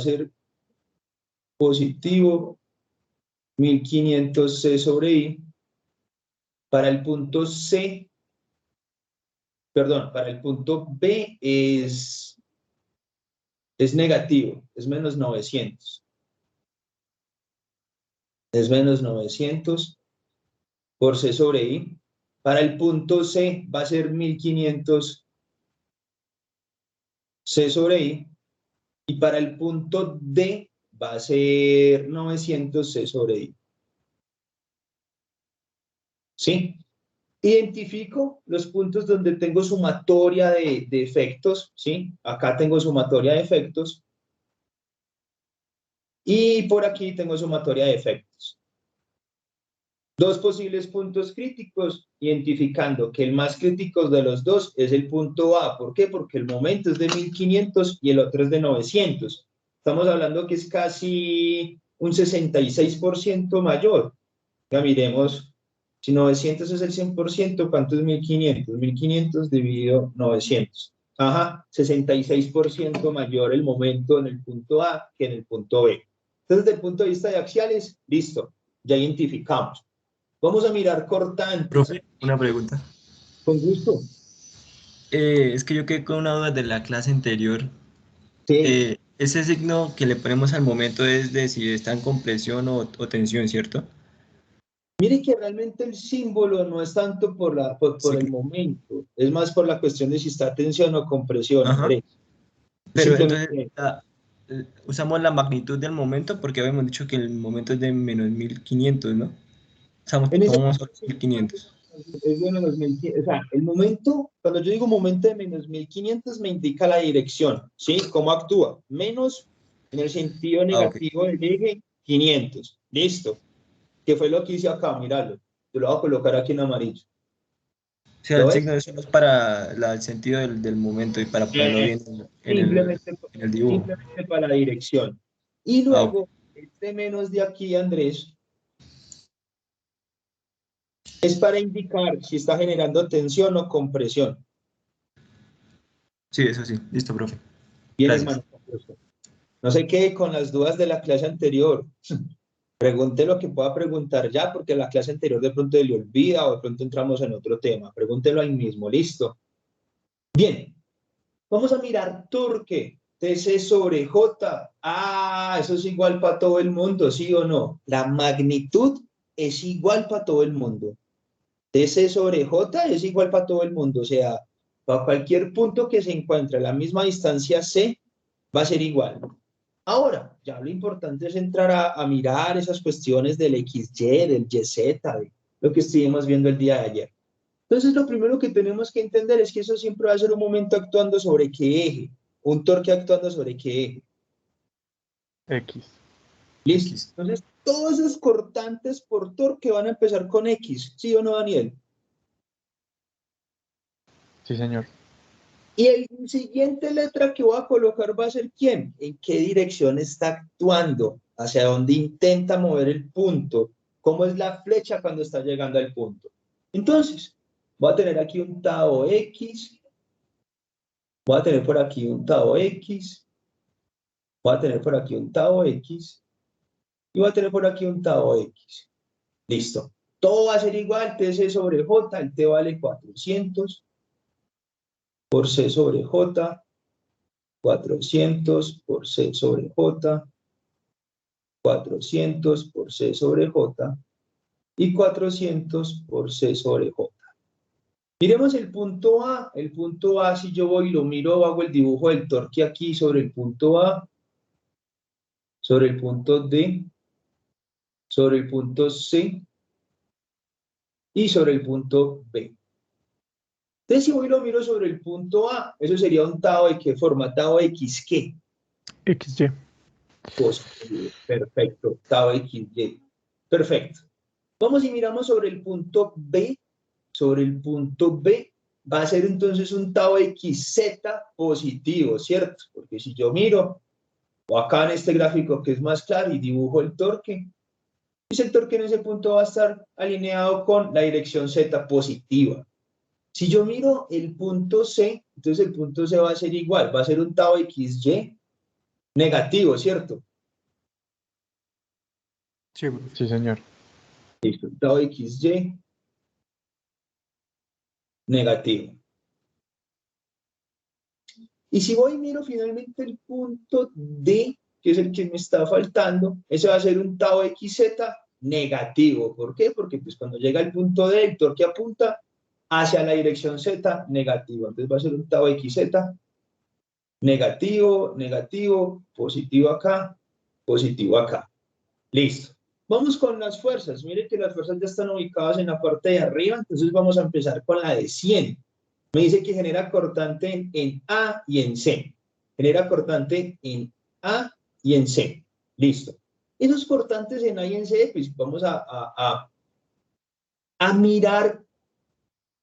1500 C sobre I. Para el punto C, perdón, para el punto B es negativo, es menos 900. Es menos 900 por C sobre I. Para el punto C va a ser 1500 C sobre I. Y para el punto D va a ser 900 C sobre I. ¿Sí? Identifico los puntos donde tengo sumatoria de efectos, ¿sí? Acá tengo sumatoria de efectos. Y por aquí tengo sumatoria de efectos. Dos posibles puntos críticos, identificando que el más crítico de los dos es el punto A. ¿Por qué? Porque el momento es de 1500 y el otro es de 900. Estamos hablando que es casi un 66% mayor. Ya miremos, si 900 es el 100%, ¿cuánto es 1500? 1500 dividido 900. Ajá, 66% mayor el momento en el punto A que en el punto B. Entonces, desde el punto de vista de axiales, listo, ya identificamos. Vamos a mirar cortantes. Profe, una pregunta. Con gusto. Es que yo quedé con una duda de la clase anterior. Sí. Ese signo que le ponemos al momento es de si está en compresión o tensión, ¿cierto? Mire que realmente el símbolo no es tanto por Sí. el momento, es más por la cuestión de si está tensión o compresión, Ajá. Andrés. Pero Simplemente, entonces usamos la magnitud del momento porque habíamos dicho que el momento es de menos 1500, ¿no? en ese Tomamos caso, 1500. Es de menos 1500, o sea, el momento, cuando yo digo momento de menos 1500 me indica la dirección, ¿sí? ¿Cómo actúa? Menos en el sentido Ok. negativo del eje 500, listo. ¿Qué fue lo que hice acá? Míralo, yo lo voy a colocar aquí en amarillo. O sea, ¿Lo el ves? signo de eso no es para el sentido del momento y para ponerlo bien Simplemente, en el dibujo. simplemente para la dirección. Y Ah, ok. luego, este menos de aquí, Andrés, es para indicar si está generando tensión o compresión. Sí, eso sí. Listo, profe. Bien, Gracias. hermano. No se quede con las dudas de la clase anterior. Pregunte lo que pueda preguntar ya, porque la clase anterior de pronto le olvida o de pronto entramos en otro tema. Pregúntelo ahí mismo, listo. Bien, vamos a mirar torque. TC sobre J. Ah, eso es igual para todo el mundo, ¿sí o no? La magnitud es igual para todo el mundo. TC sobre J es igual para todo el mundo. O sea, para cualquier punto que se encuentre a la misma distancia C, va a ser igual. Ahora, ya lo importante es entrar a mirar esas cuestiones del XY, del YZ, de lo que estuvimos viendo el día de ayer. Entonces, lo primero que tenemos que entender es que eso siempre va a ser un momento actuando sobre qué eje, un torque actuando sobre qué eje. X. ¿Listo? X. Entonces, todos esos cortantes por torque van a empezar con X, ¿sí o no, Daniel? Sí, señor. Y el siguiente letra que voy a colocar va a ser ¿quién? ¿En qué dirección está actuando? ¿Hacia dónde intenta mover el punto? ¿Cómo es la flecha cuando está llegando al punto? Entonces, voy a tener aquí un tau X, voy a tener por aquí un tau X, voy a tener por aquí un tau X, y voy a tener por aquí un tau X. Listo. Todo va a ser igual, TC sobre J, el T vale 400 por C sobre J, 400 por C sobre J, 400 por C sobre J y 400 por C sobre J. Miremos el punto A. El punto A, si yo voy y lo miro, hago el dibujo del torque aquí sobre el punto A, sobre el punto D, sobre el punto C y sobre el punto B. Entonces, si voy y lo miro sobre el punto A, eso sería un tau de qué forma, tau X, ¿qué? XY. Positivo. Perfecto. Tau XY. Perfecto. Vamos y miramos sobre el punto B. Sobre el punto B va a ser entonces un tau XZ positivo, ¿cierto? Porque si yo miro, o acá en este gráfico que es más claro y dibujo el torque, pues el torque en ese punto va a estar alineado con la dirección Z positiva. Si yo miro el punto C, entonces el punto C va a ser igual, va a ser un tau XY negativo, ¿cierto? Sí, profe. Sí, señor. Listo, tau XY negativo. Y si voy y miro finalmente el punto D, que es el que me está faltando, ese va a ser un tau XZ negativo. ¿Por qué? Porque pues cuando llega el punto D, el torque apunta hacia la dirección Z negativo. Entonces va a ser un tau XZ negativo, negativo, positivo acá, positivo acá. Listo. Vamos con las fuerzas. Mire que las fuerzas ya están ubicadas en la parte de arriba, entonces vamos a empezar con la de 100. Me dice que genera cortante en A y en C. Genera cortante en A y en C. Listo. Esos cortantes en A y en C, pues vamos a mirar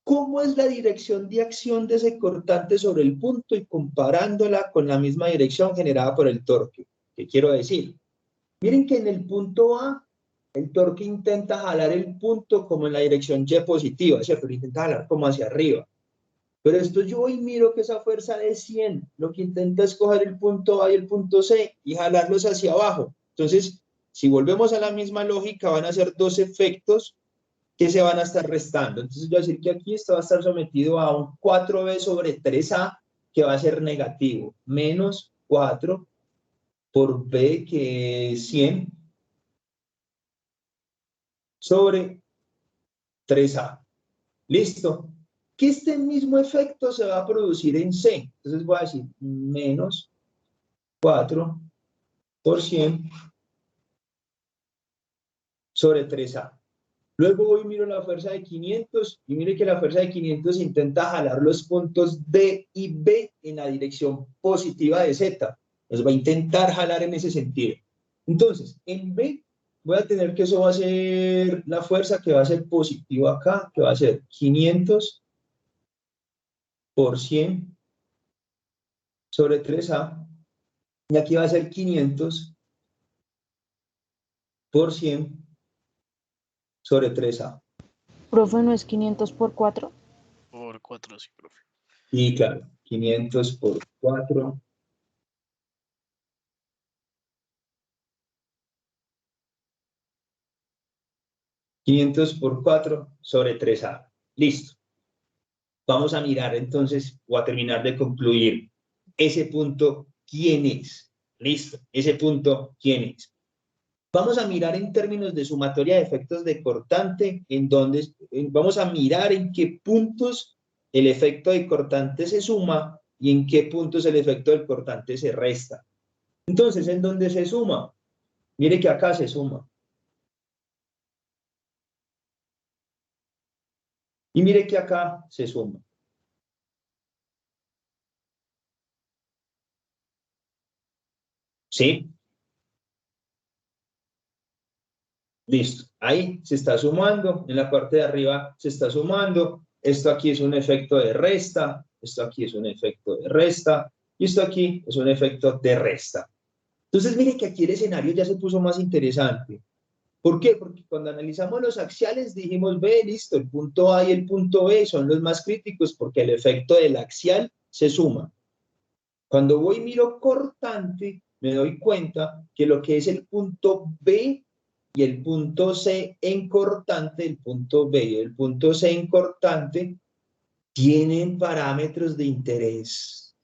cómo es la dirección de acción de ese cortante sobre el punto y comparándola con la misma dirección generada por el torque. ¿Qué quiero decir? Miren que en el punto A, el torque intenta jalar el punto como en la dirección Y positiva, ¿cierto? Lo intenta jalar como hacia arriba. Pero después yo voy y miro que esa fuerza de 100 lo que intenta es coger el punto A y el punto C y jalarlos hacia abajo. Entonces, si volvemos a la misma lógica, van a ser dos efectos que se van a estar restando. Entonces, yo voy a decir que aquí esto va a estar sometido a un 4B sobre 3A, que va a ser negativo, menos 4 por B, que es 100, sobre 3A. ¿Listo? Que este mismo efecto se va a producir en C. Entonces voy a decir menos 4 por 100 sobre 3A. Luego voy y miro la fuerza de 500 y mire que la fuerza de 500 intenta jalar los puntos D y B en la dirección positiva de Z. Los va a intentar jalar en ese sentido. Entonces, en B voy a tener que eso va a ser la fuerza que va a ser positiva acá, que va a ser 500 por 100 sobre 3A. Y aquí va a ser 500 por 100 sobre 3A. Profe, ¿no es 500 por 4? Por 4, sí, profe. Y claro, 500 por 4. $500 por 4 sobre 3A. Listo. Vamos a mirar entonces, o a terminar de concluir, ese punto, ¿quién es? Listo. Ese punto, ¿quién es? Vamos a mirar en términos de sumatoria de efectos de cortante, vamos a mirar en qué puntos el efecto de cortante se suma y en qué puntos el efecto del cortante se resta. Entonces, ¿en dónde se suma? Mire que acá se suma. Y mire que acá se suma. ¿Sí? Listo. Ahí se está sumando. En la parte de arriba se está sumando. Esto aquí es un efecto de resta. Esto aquí es un efecto de resta. Y esto aquí es un efecto de resta. Entonces, mire que aquí el escenario ya se puso más interesante. ¿Por qué? Porque cuando analizamos los axiales dijimos, ve, listo, el punto A y el punto B son los más críticos porque el efecto del axial se suma. Cuando voy y miro cortante, me doy cuenta que lo que es el punto B y el punto C en cortante, el punto B y el punto C en cortante, tienen parámetros de interés.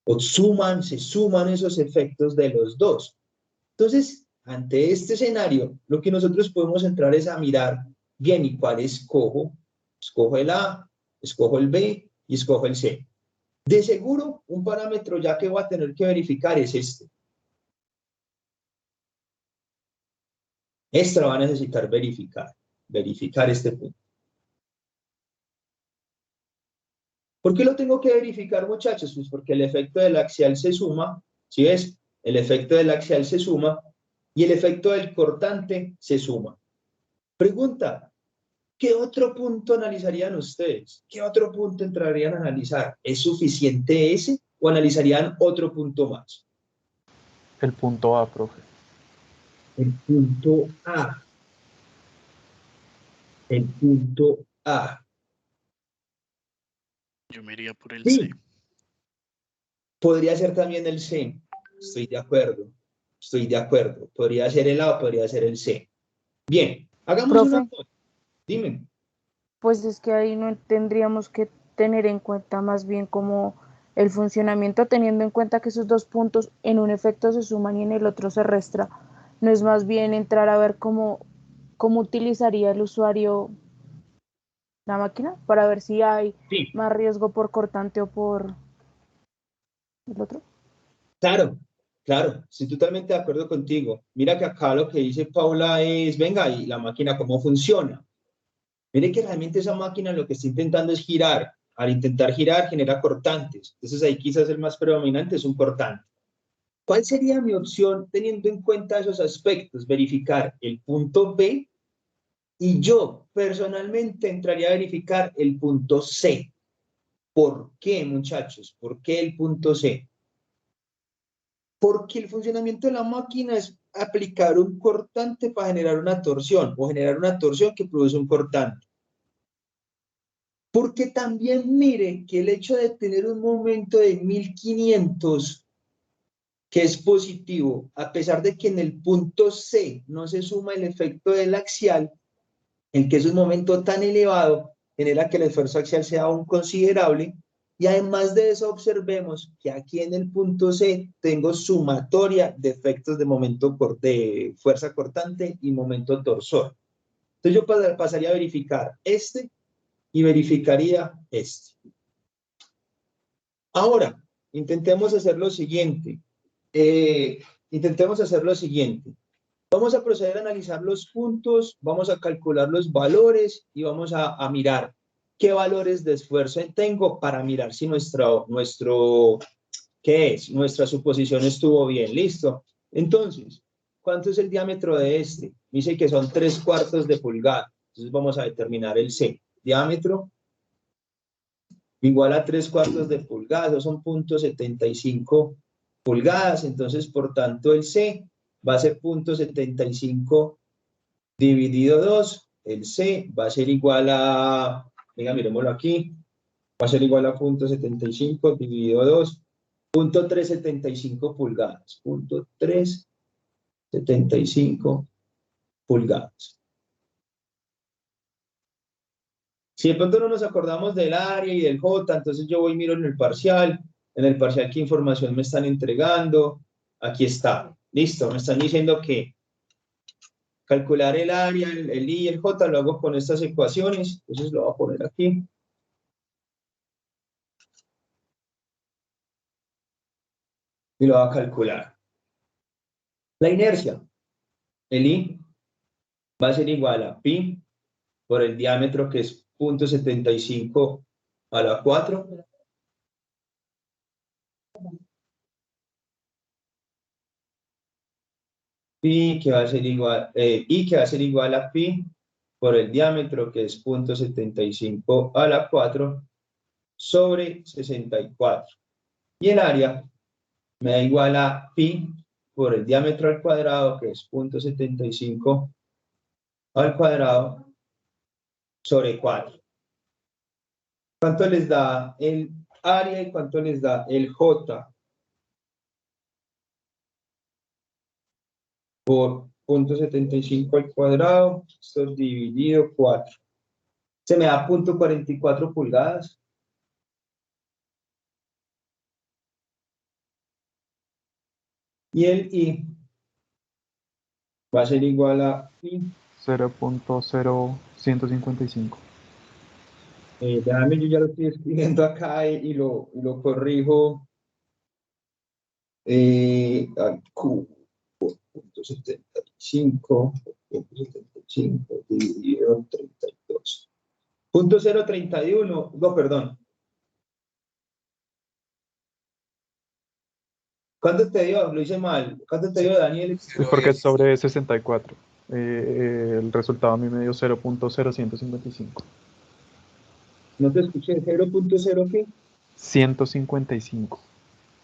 O se suman esos efectos de los dos. Entonces, ante este escenario, lo que nosotros podemos entrar es a mirar, bien, ¿y cuál escojo? Escojo el A, escojo el B y escojo el C. De seguro, un parámetro ya que voy a tener que verificar es este. Esta lo va a necesitar verificar este punto. ¿Por qué lo tengo que verificar, muchachos? Pues porque el efecto del axial se suma, ¿sí ves? El efecto del axial se suma y el efecto del cortante se suma. Pregunta, ¿qué otro punto analizarían ustedes? ¿Qué otro punto entrarían a analizar? ¿Es suficiente ese o analizarían otro punto más? El punto A, profe. El punto A. El punto A. Yo me iría por el Sí. C. Podría ser también el C. Estoy de acuerdo. Estoy de acuerdo. Podría ser el A o podría ser el C. Bien, hagamos Profe. una cosa. Dime. Pues es que ahí no tendríamos que tener en cuenta más bien como el funcionamiento, teniendo en cuenta que esos dos puntos en un efecto se suman y en el otro se resta. No es más bien entrar a ver cómo utilizaría el usuario la máquina para ver si hay Sí. más riesgo por cortante o por el otro. Claro, claro. Estoy totalmente de acuerdo contigo. Mira que acá lo que dice Paula es, venga, ¿y la máquina cómo funciona? Mire que realmente esa máquina lo que está intentando es girar. Al intentar girar genera cortantes. Entonces ahí quizás el más predominante es un cortante. ¿Cuál sería mi opción teniendo en cuenta esos aspectos? Verificar el punto B y yo personalmente entraría a verificar el punto C. ¿Por qué, muchachos? ¿Por qué el punto C? Porque el funcionamiento de la máquina es aplicar un cortante para generar una torsión o generar una torsión que produce un cortante. Porque también mire que el hecho de tener un momento de 1500 que es positivo, a pesar de que en el punto C no se suma el efecto del axial, en que es un momento tan elevado, genera que el esfuerzo axial sea aún considerable, y además de eso observemos que aquí en el punto C tengo sumatoria de efectos de momento de fuerza cortante y momento torsor. Entonces yo pasaría a verificar este y verificaría este. Ahora, intentemos hacer lo siguiente. Vamos a proceder a analizar los puntos, vamos a calcular los valores y vamos a mirar qué valores de esfuerzo tengo para mirar si ¿qué es? Nuestra suposición estuvo bien, ¿listo? Entonces, ¿cuánto es el diámetro de este? Dice que son 3/4 de pulgada. Entonces vamos a determinar el C. Diámetro igual a 3/4 de pulgada, esos son 0.75 pulgadas. Entonces, por tanto, el C va a ser 0.75 dividido 2. El C va a ser igual a, venga, miremoslo aquí, va a ser igual a 0.75 dividido 2. 0.375 pulgadas. 0.375 pulgadas. Si de pronto no nos acordamos del área y del J, entonces yo voy y miro en el parcial. En el parcial, ¿qué información me están entregando? Aquí está. Listo. Me están diciendo que calcular el área, el I y el J lo hago con estas ecuaciones. Entonces lo voy a poner aquí. Y lo voy a calcular. La inercia. El I va a ser igual a pi por el diámetro, que es 0.75 a la 4. Pi que va a ser igual, I que va a ser igual a pi por el diámetro, que es 0.75 a la 4 sobre 64. Y el área me da igual a pi por el diámetro al cuadrado, que es 0.75 al cuadrado sobre 4. ¿Cuánto les da el área y cuánto les da el J? Por 0.75 al cuadrado, esto es dividido 4. Se me da 0.44 pulgadas. Y el I va a ser igual a I. 0.0155. Déjame, yo ya lo estoy escribiendo acá y lo corrijo. Al Q por 0.75 dividido 32. 0.031, no, perdón. ¿Cuánto te dio? Lo hice mal. ¿Cuánto te dio, Daniel? Es porque es sobre 64. El resultado a mí me dio 0.0155. No te escuché. ¿0.0 qué? 155.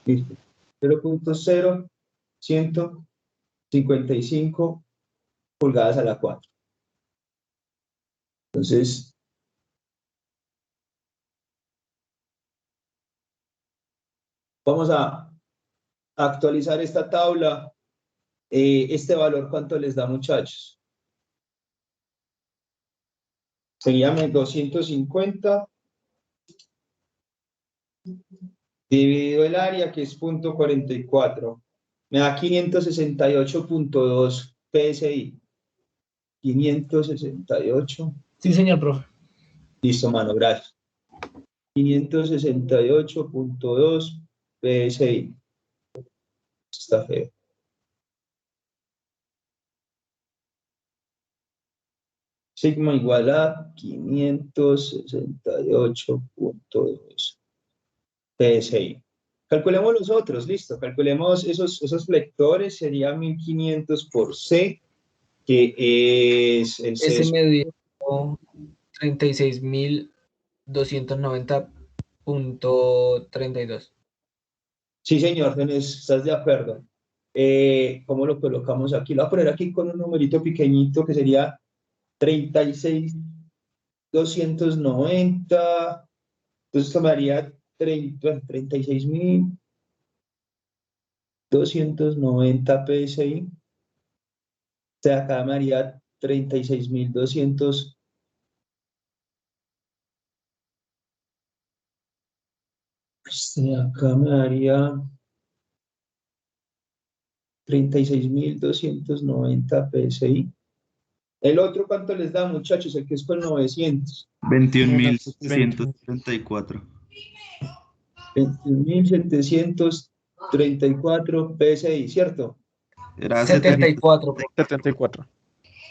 Listo. 0.0155 pulgadas a la 4. Entonces, vamos a actualizar esta tabla. Este valor, ¿cuánto les da, muchachos? Sería 250 dividido el área, que es 0.44. Me da 568.2 PSI. 568. Sí, señor profe. Listo, mano, gracias. 568.2 PSI. Está feo. Sigma igual a 568.2 PSI. Calculemos los otros, listo. Calculemos esos flectores, sería 1500 por C, que es el C. Ese me dio 36.290.32. Sí, señor, ¿estás de acuerdo? ¿Cómo lo colocamos aquí? Lo voy a poner aquí con un numerito pequeñito que sería 36.290. Entonces tomaría 36.290 PSI. O sea, acá me haría 36.200. Acá me daría 36.290 PSI. ¿El otro cuánto les da, muchachos? El que es con 900. 21.734. 21.734 PSI, ¿cierto? Era 74, profe. 74.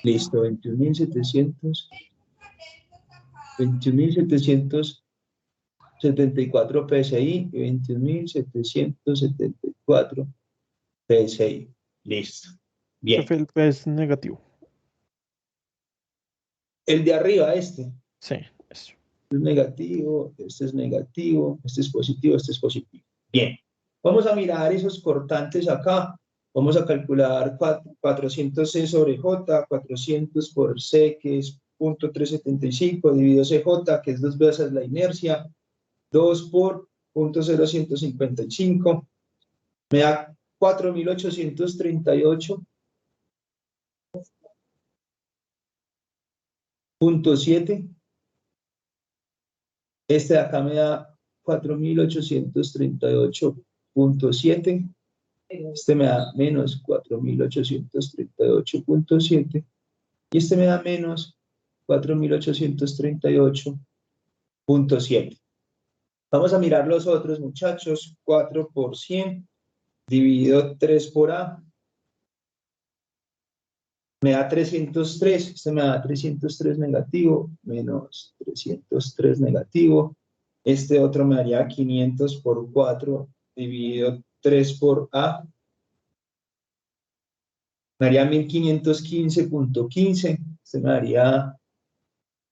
Listo, 21.774 PSI y 21.774 PSI. Listo. Bien. Profe, el P es negativo. El de arriba, este. Sí, eso. Este es negativo, este es negativo, este es positivo, este es positivo. Bien. Vamos a mirar esos cortantes acá. Vamos a calcular 400C sobre J, 400 por C, que es 0.375, dividido CJ, que es 2 veces la inercia, 2 por 0.0155, me da 4.838.7. Este de acá me da 4.838.7. Este me da menos 4.838.7 y este me da menos 4.838.7. Vamos a mirar los otros, muchachos. 4 por 100 dividido 3 por A me da 303. Este me da 303 negativo menos 303 negativo. Este otro me daría 500 por 4 dividido 3 por A. Me daría 1515.15. Este me daría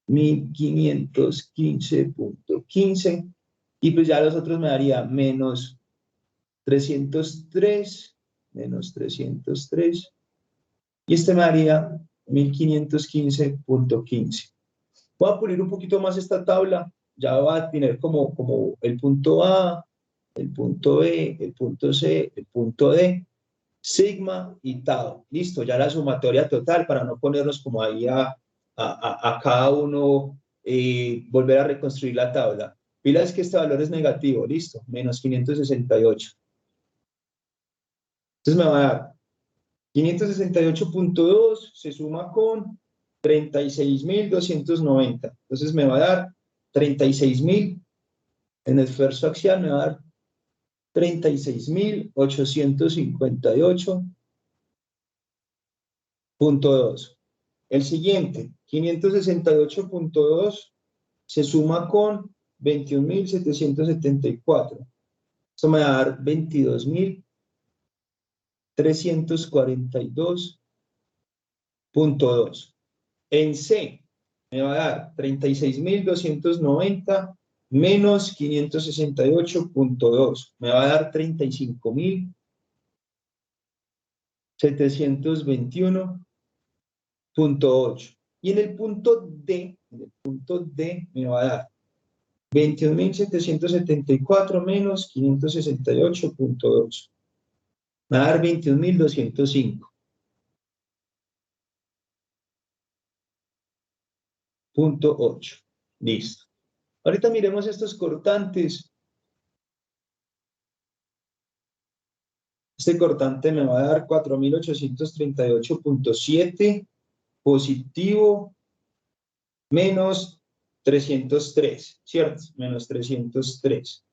1515.15. Y pues ya los otros me daría menos 303, menos 303. Y este me daría 1515.15. Voy a pulir un poquito más esta tabla. Ya va a tener como el punto A, el punto B, el punto C, el punto D, sigma y tau. Listo, ya la sumatoria total para no ponernos como ahí a cada uno volver a reconstruir la tabla. Mira, es que este valor es negativo, listo, menos 568. Entonces me va a dar 568.2 se suma con 36.290. Entonces me va a dar 36.000 en el esfuerzo axial, me va a dar 36.858.2. El siguiente, 568.2 se suma con 21.774. Eso me va a dar 22.342.2. En C me va a dar 36.290 menos 568.2. Me va a dar 35.721.8. Y en el punto D me va a dar 21.774 menos 568.2. Me va a dar 21.205.8. Listo. Ahorita miremos estos cortantes. Este cortante me va a dar 4.838.7 positivo menos 303, ¿cierto? Menos 303.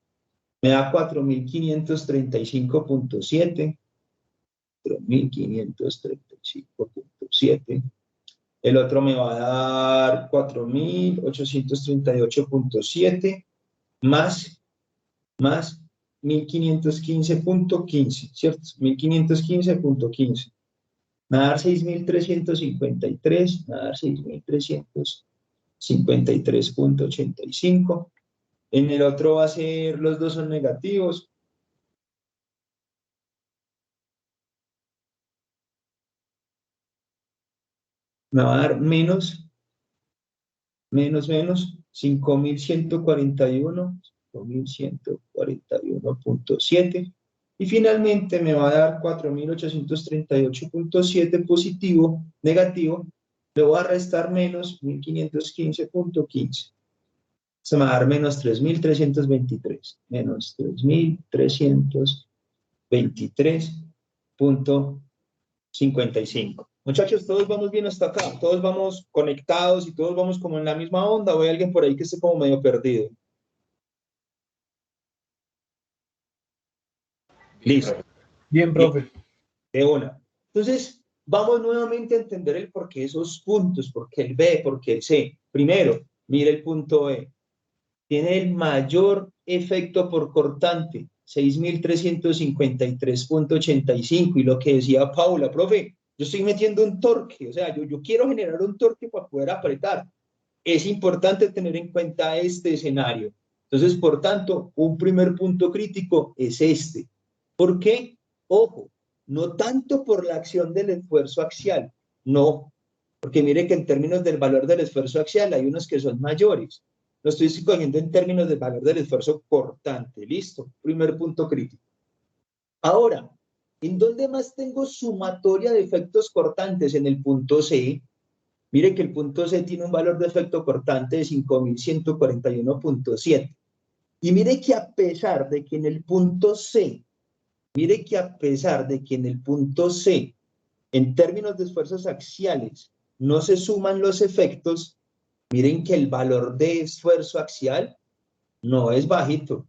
Me da 4.535.7. 4.535.7. El otro me va a dar 4.838.7 más 1.515.15, ¿cierto? 1.515.15. Me va a dar 6.353, me va a dar 6.353.85. En el otro va a ser, los dos son negativos. Me va a dar menos 5.141.7 y finalmente me va a dar 4.838.7 positivo, negativo, le voy a restar menos 1.515.15. Se me va a dar menos 3.323, menos 3.323.55. Muchachos, todos vamos bien hasta acá, todos vamos conectados y todos vamos como en la misma onda, o hay alguien por ahí que esté como medio perdido. Listo. Bien, profe. De una. Entonces, vamos nuevamente a entender el por qué esos puntos, por qué el B, por qué el C. Primero, mire el punto B. Tiene el mayor efecto por cortante, 6.353.85. Y lo que decía Paula, profe, yo estoy metiendo un torque, o sea, yo quiero generar un torque para poder apretar. Es importante tener en cuenta este escenario. Entonces, por tanto, un primer punto crítico es este. ¿Por qué? Ojo, no tanto por la acción del esfuerzo axial, no, porque mire que en términos del valor del esfuerzo axial hay unos que son mayores. Lo estoy escogiendo en términos del valor del esfuerzo cortante. Listo, primer punto crítico. Ahora, ¿en dónde más tengo sumatoria de efectos cortantes? En el punto C. Mire que el punto C tiene un valor de efecto cortante de 5.141.7. Y mire que a pesar de que en el punto C, en términos de esfuerzos axiales, no se suman los efectos, miren que el valor de esfuerzo axial no es bajito.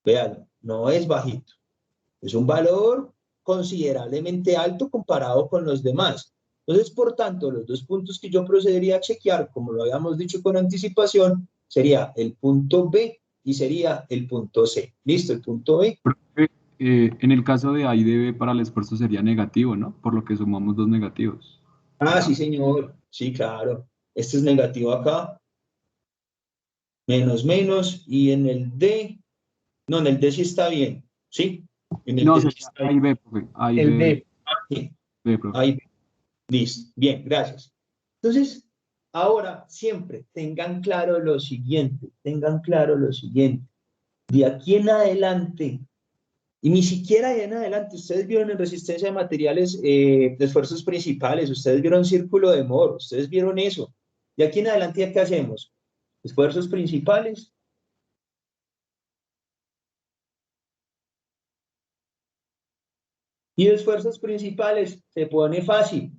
Vean, no es bajito. Es un valor considerablemente alto comparado con los demás. Entonces, por tanto, los dos puntos que yo procedería a chequear, como lo habíamos dicho con anticipación, sería el punto B y sería el punto C. ¿Listo? El punto B. En el caso de A y de B para el esfuerzo sería negativo, ¿no? Por lo que sumamos dos negativos. Ah, sí, señor. Sí, claro. Este es negativo acá. Menos, menos. Y en el D, no, en el D sí está bien. ¿Sí? En el No, D sí sería está A y bien. B, profe. A y El B. D. B, profe. Ahí. Listo. Bien, gracias. Entonces, ahora siempre tengan claro lo siguiente. De aquí en adelante, y ni siquiera de en adelante, ustedes vieron en resistencia de materiales de esfuerzos principales, ustedes vieron círculo de Moore, ustedes vieron eso. De aquí en adelante, ¿qué hacemos? Esfuerzos principales. Y de esfuerzos principales se pone fácil.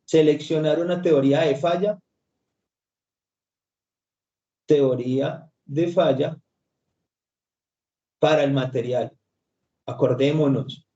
Seleccionar una teoría de falla. Teoría de falla para el material. Acordémonos.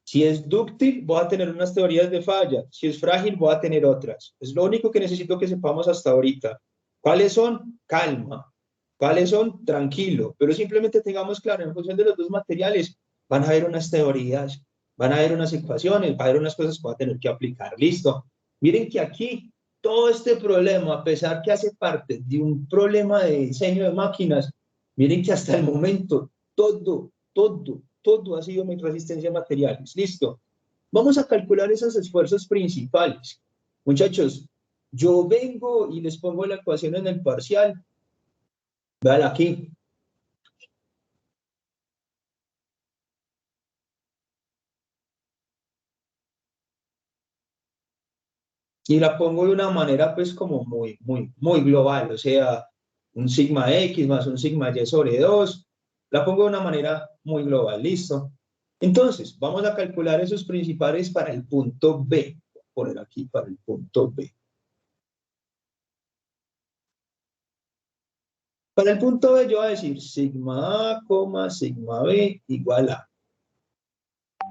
Si es dúctil, voy a tener unas teorías de falla. Si es frágil, voy a tener otras. Es lo único que necesito que sepamos hasta ahorita. ¿Cuáles son? Calma. ¿Cuáles son? Tranquilo. Pero simplemente tengamos claro, en función de los dos materiales, van a haber unas teorías, van a haber unas ecuaciones, va a haber unas cosas que voy a tener que aplicar. ¿Listo? Miren que aquí, todo este problema, a pesar que hace parte de un problema de diseño de máquinas, miren que hasta el momento, todo ha sido mi resistencia a materiales. Listo. Vamos a calcular esos esfuerzos principales. Muchachos, yo vengo y les pongo la ecuación en el parcial. Vean aquí. Y la pongo de una manera pues como muy global, o sea, un sigma X más un sigma Y sobre 2. La pongo de una manera muy global, ¿listo? Entonces, vamos a calcular esos principales para el punto B. Voy a poner aquí para el punto B. Para el punto B yo voy a decir sigma A, sigma B igual a.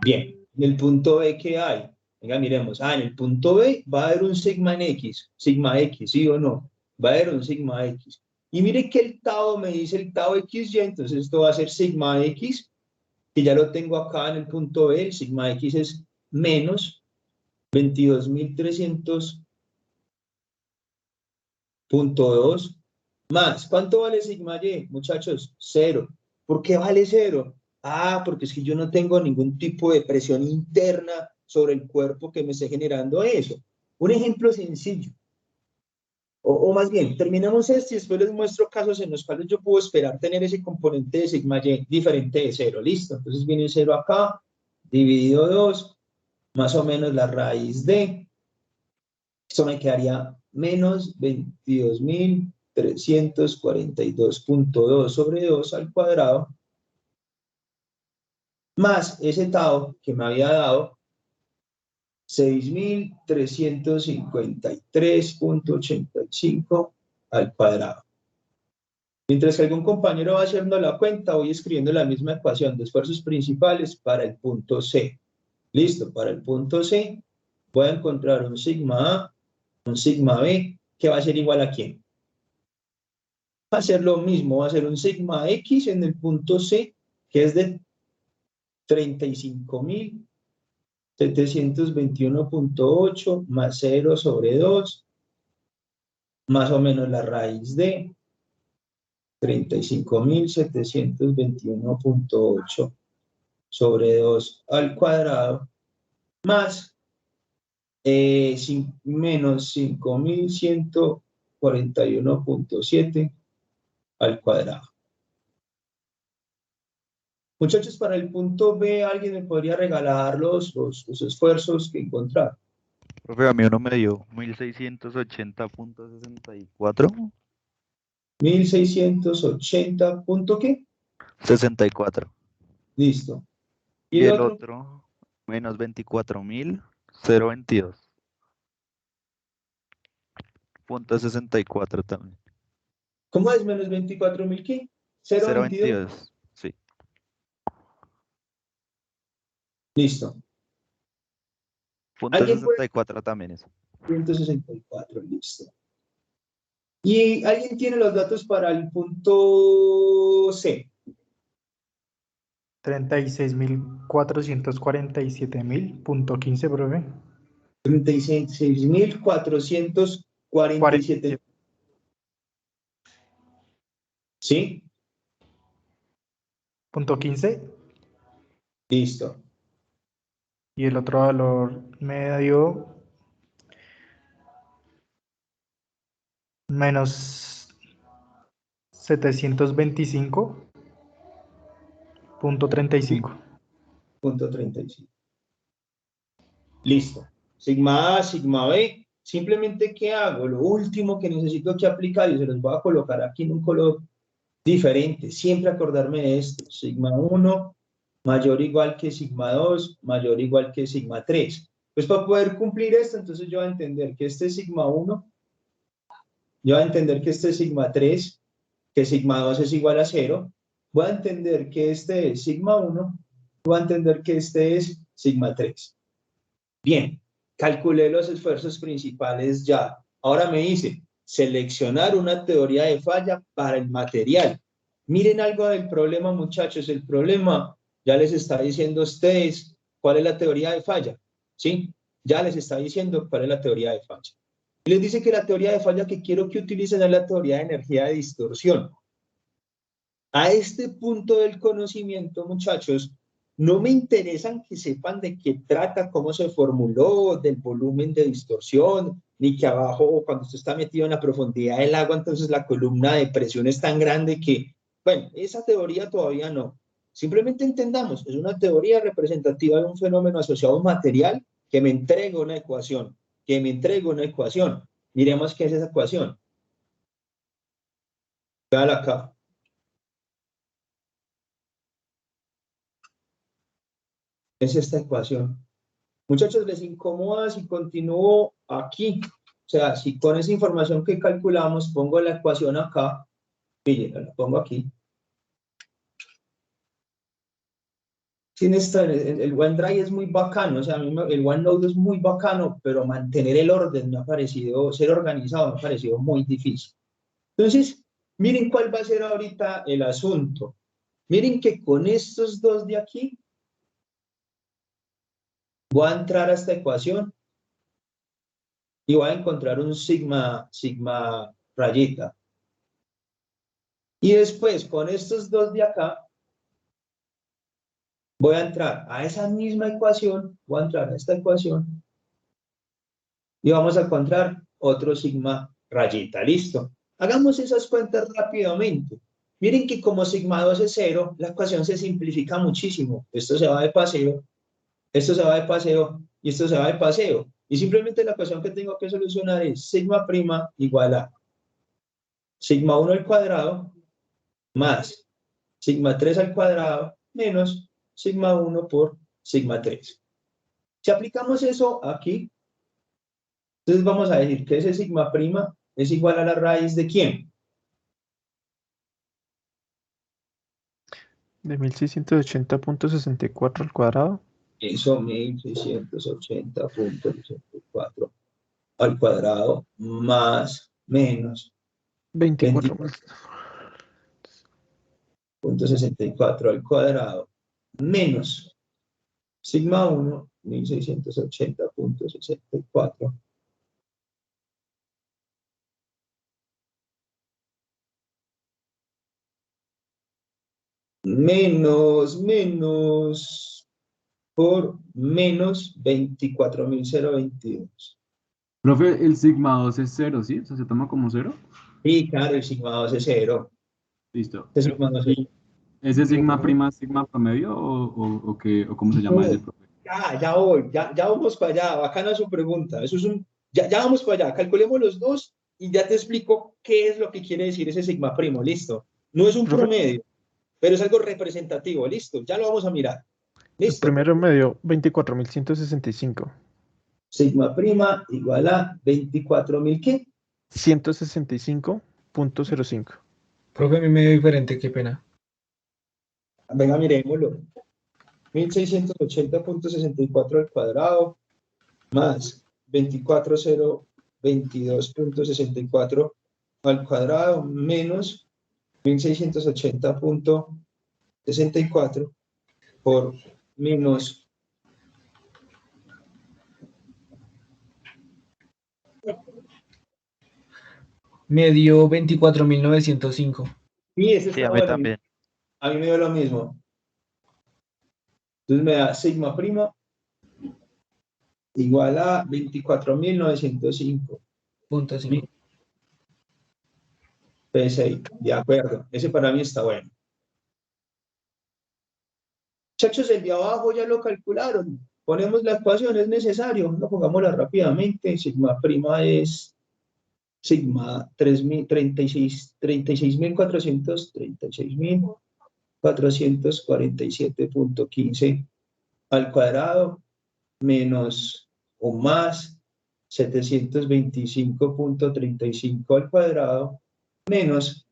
Bien, en el punto B, ¿qué hay? Venga, miremos. En el punto B va a haber un sigma en X, ¿sí o no? Va a haber un sigma X. Y mire que el tau me dice el tau XY, entonces esto va a ser sigma X, que ya lo tengo acá en el punto B, el sigma X es menos 22.300.2 más. ¿Cuánto vale sigma Y, muchachos? 0. ¿Por qué vale 0? Porque es que yo no tengo ningún tipo de presión interna sobre el cuerpo que me esté generando eso. Un ejemplo sencillo. O más bien, terminamos esto y después les muestro casos en los cuales yo puedo esperar tener ese componente de sigma Y diferente de 0. ¿Listo? Entonces viene 0 acá, dividido 2, más o menos la raíz de. Esto me quedaría menos 22.342.2 sobre 2 al cuadrado, más ese tau que me había dado 6.353.85 al cuadrado. Mientras que algún compañero va haciendo la cuenta, voy escribiendo la misma ecuación de esfuerzos principales para el punto C. Listo, para el punto C voy a encontrar un sigma A, un sigma B, que va a ser igual a ¿quién? Va a ser lo mismo, va a ser un sigma X en el punto C, que es de 35.721.8 más 0 sobre 2, más o menos la raíz de 35.721.8 sobre 2 al cuadrado, más menos 5.141.7 al cuadrado. Muchachos, para el punto B, ¿alguien me podría regalar los esfuerzos que encontrar? Profe, a mí uno me dio 1680.64. 1680 punto ¿qué? 64. Listo. ¿Y Y el el otro? otro, menos 24.022.64 también. ¿Cómo es menos 24.000 qué? 0.22. 0.22, sí. Listo. Punto ¿Alguien puede? 64 también eso. 164, listo. ¿Y alguien tiene los datos para el punto C? 36.447.000.15, profe. 36.447. ¿Sí? Punto 15. Listo. Y el otro valor me dio menos 725.35. Punto 35. Listo. Sigma A, sigma B. Simplemente, ¿qué hago? Lo último que necesito que aplicar, y se los voy a colocar aquí en un color diferente. Siempre acordarme de esto. Sigma 1 mayor o igual que sigma 2, mayor o igual que sigma 3. Pues para poder cumplir esto, entonces yo voy a entender que este es sigma 1, yo voy a entender que este es sigma 3, que sigma 2 es igual a 0. Voy a entender que este es sigma 1, voy a entender que este es sigma 3. Bien, calculé los esfuerzos principales ya. Ahora me dice, seleccionar una teoría de falla para el material. Miren algo del problema, muchachos. El problema ya les está diciendo a ustedes cuál es la teoría de falla. ¿Sí? Ya les está diciendo cuál es la teoría de falla. Y les dice que la teoría de falla que quiero que utilicen es la teoría de energía de distorsión. A este punto del conocimiento, muchachos, no me interesan que sepan de qué trata, cómo se formuló, del volumen de distorsión, ni que abajo, cuando usted está metido en la profundidad del agua, entonces la columna de presión es tan grande que, bueno, esa teoría todavía no. Simplemente entendamos, es una teoría representativa de un fenómeno asociado a un material que me entrega una ecuación, Miremos qué es esa ecuación. Véala acá. Es esta ecuación. Muchachos, ¿les incomoda si continúo aquí? O sea, si con esa información que calculamos pongo la ecuación acá, miren, la pongo aquí. El OneDrive es muy bacano, o sea, a mí el OneNote es muy bacano, pero mantener el orden me ha parecido, ser organizado me ha parecido muy difícil. Entonces, miren cuál va a ser ahorita el asunto. Miren que con estos dos de aquí, voy a entrar a esta ecuación y voy a encontrar un sigma rayita. Y después, con estos dos de acá, voy a entrar a esa misma ecuación, voy a entrar a esta ecuación, y vamos a encontrar otro sigma rayita. ¿Listo? Hagamos esas cuentas rápidamente. Miren que como sigma 2 es 0, la ecuación se simplifica muchísimo. Esto se va de paseo, esto se va de paseo, y esto se va de paseo. Y simplemente la ecuación que tengo que solucionar es sigma prima igual a sigma 1 al cuadrado más sigma 3 al cuadrado menos sigma 1 por sigma 3. Si aplicamos eso aquí, entonces vamos a decir que ese sigma prima es igual a la raíz de ¿quién? De 1680.64 al cuadrado. Eso 1680.64 al cuadrado más menos 24 20.64 al cuadrado menos sigma 1, 1680.64 menos por menos 24.022. Profe, el sigma 2 es 0, ¿sí? O sea, se toma como 0. Y claro, el sigma 2 es 0. Listo. Ese sigma 2 es ¿Y ese sigma prima es sigma promedio o qué, o cómo se llama ese, profe? Ya voy, ya vamos para allá, bacana su pregunta. Eso es ya vamos para allá, calculemos los dos y ya te explico qué es lo que quiere decir ese sigma primo, listo. No es un Profe. promedio, pero es algo representativo, listo, ya lo vamos a mirar. El Listo. primero me dio 24.165. Sigma prima igual a 24.000, ¿qué? 165.05. Profe, a mí me dio diferente, qué pena. Venga, miremoslo. 1680.64 al cuadrado más 24.022.64 al cuadrado menos 1680.64 por menos Me dio 24.905. y ese Sí, está a mí bueno. también. A mí me dio lo mismo. Entonces me da sigma prima igual a 24.905.5 P6. De acuerdo. Ese para mí está bueno. Muchachos, el de abajo ya lo calcularon. Ponemos la ecuación, es necesario. No pongámosla rápidamente. Sigma prima es sigma 36.447.15 al cuadrado menos o más 725.35 al cuadrado menos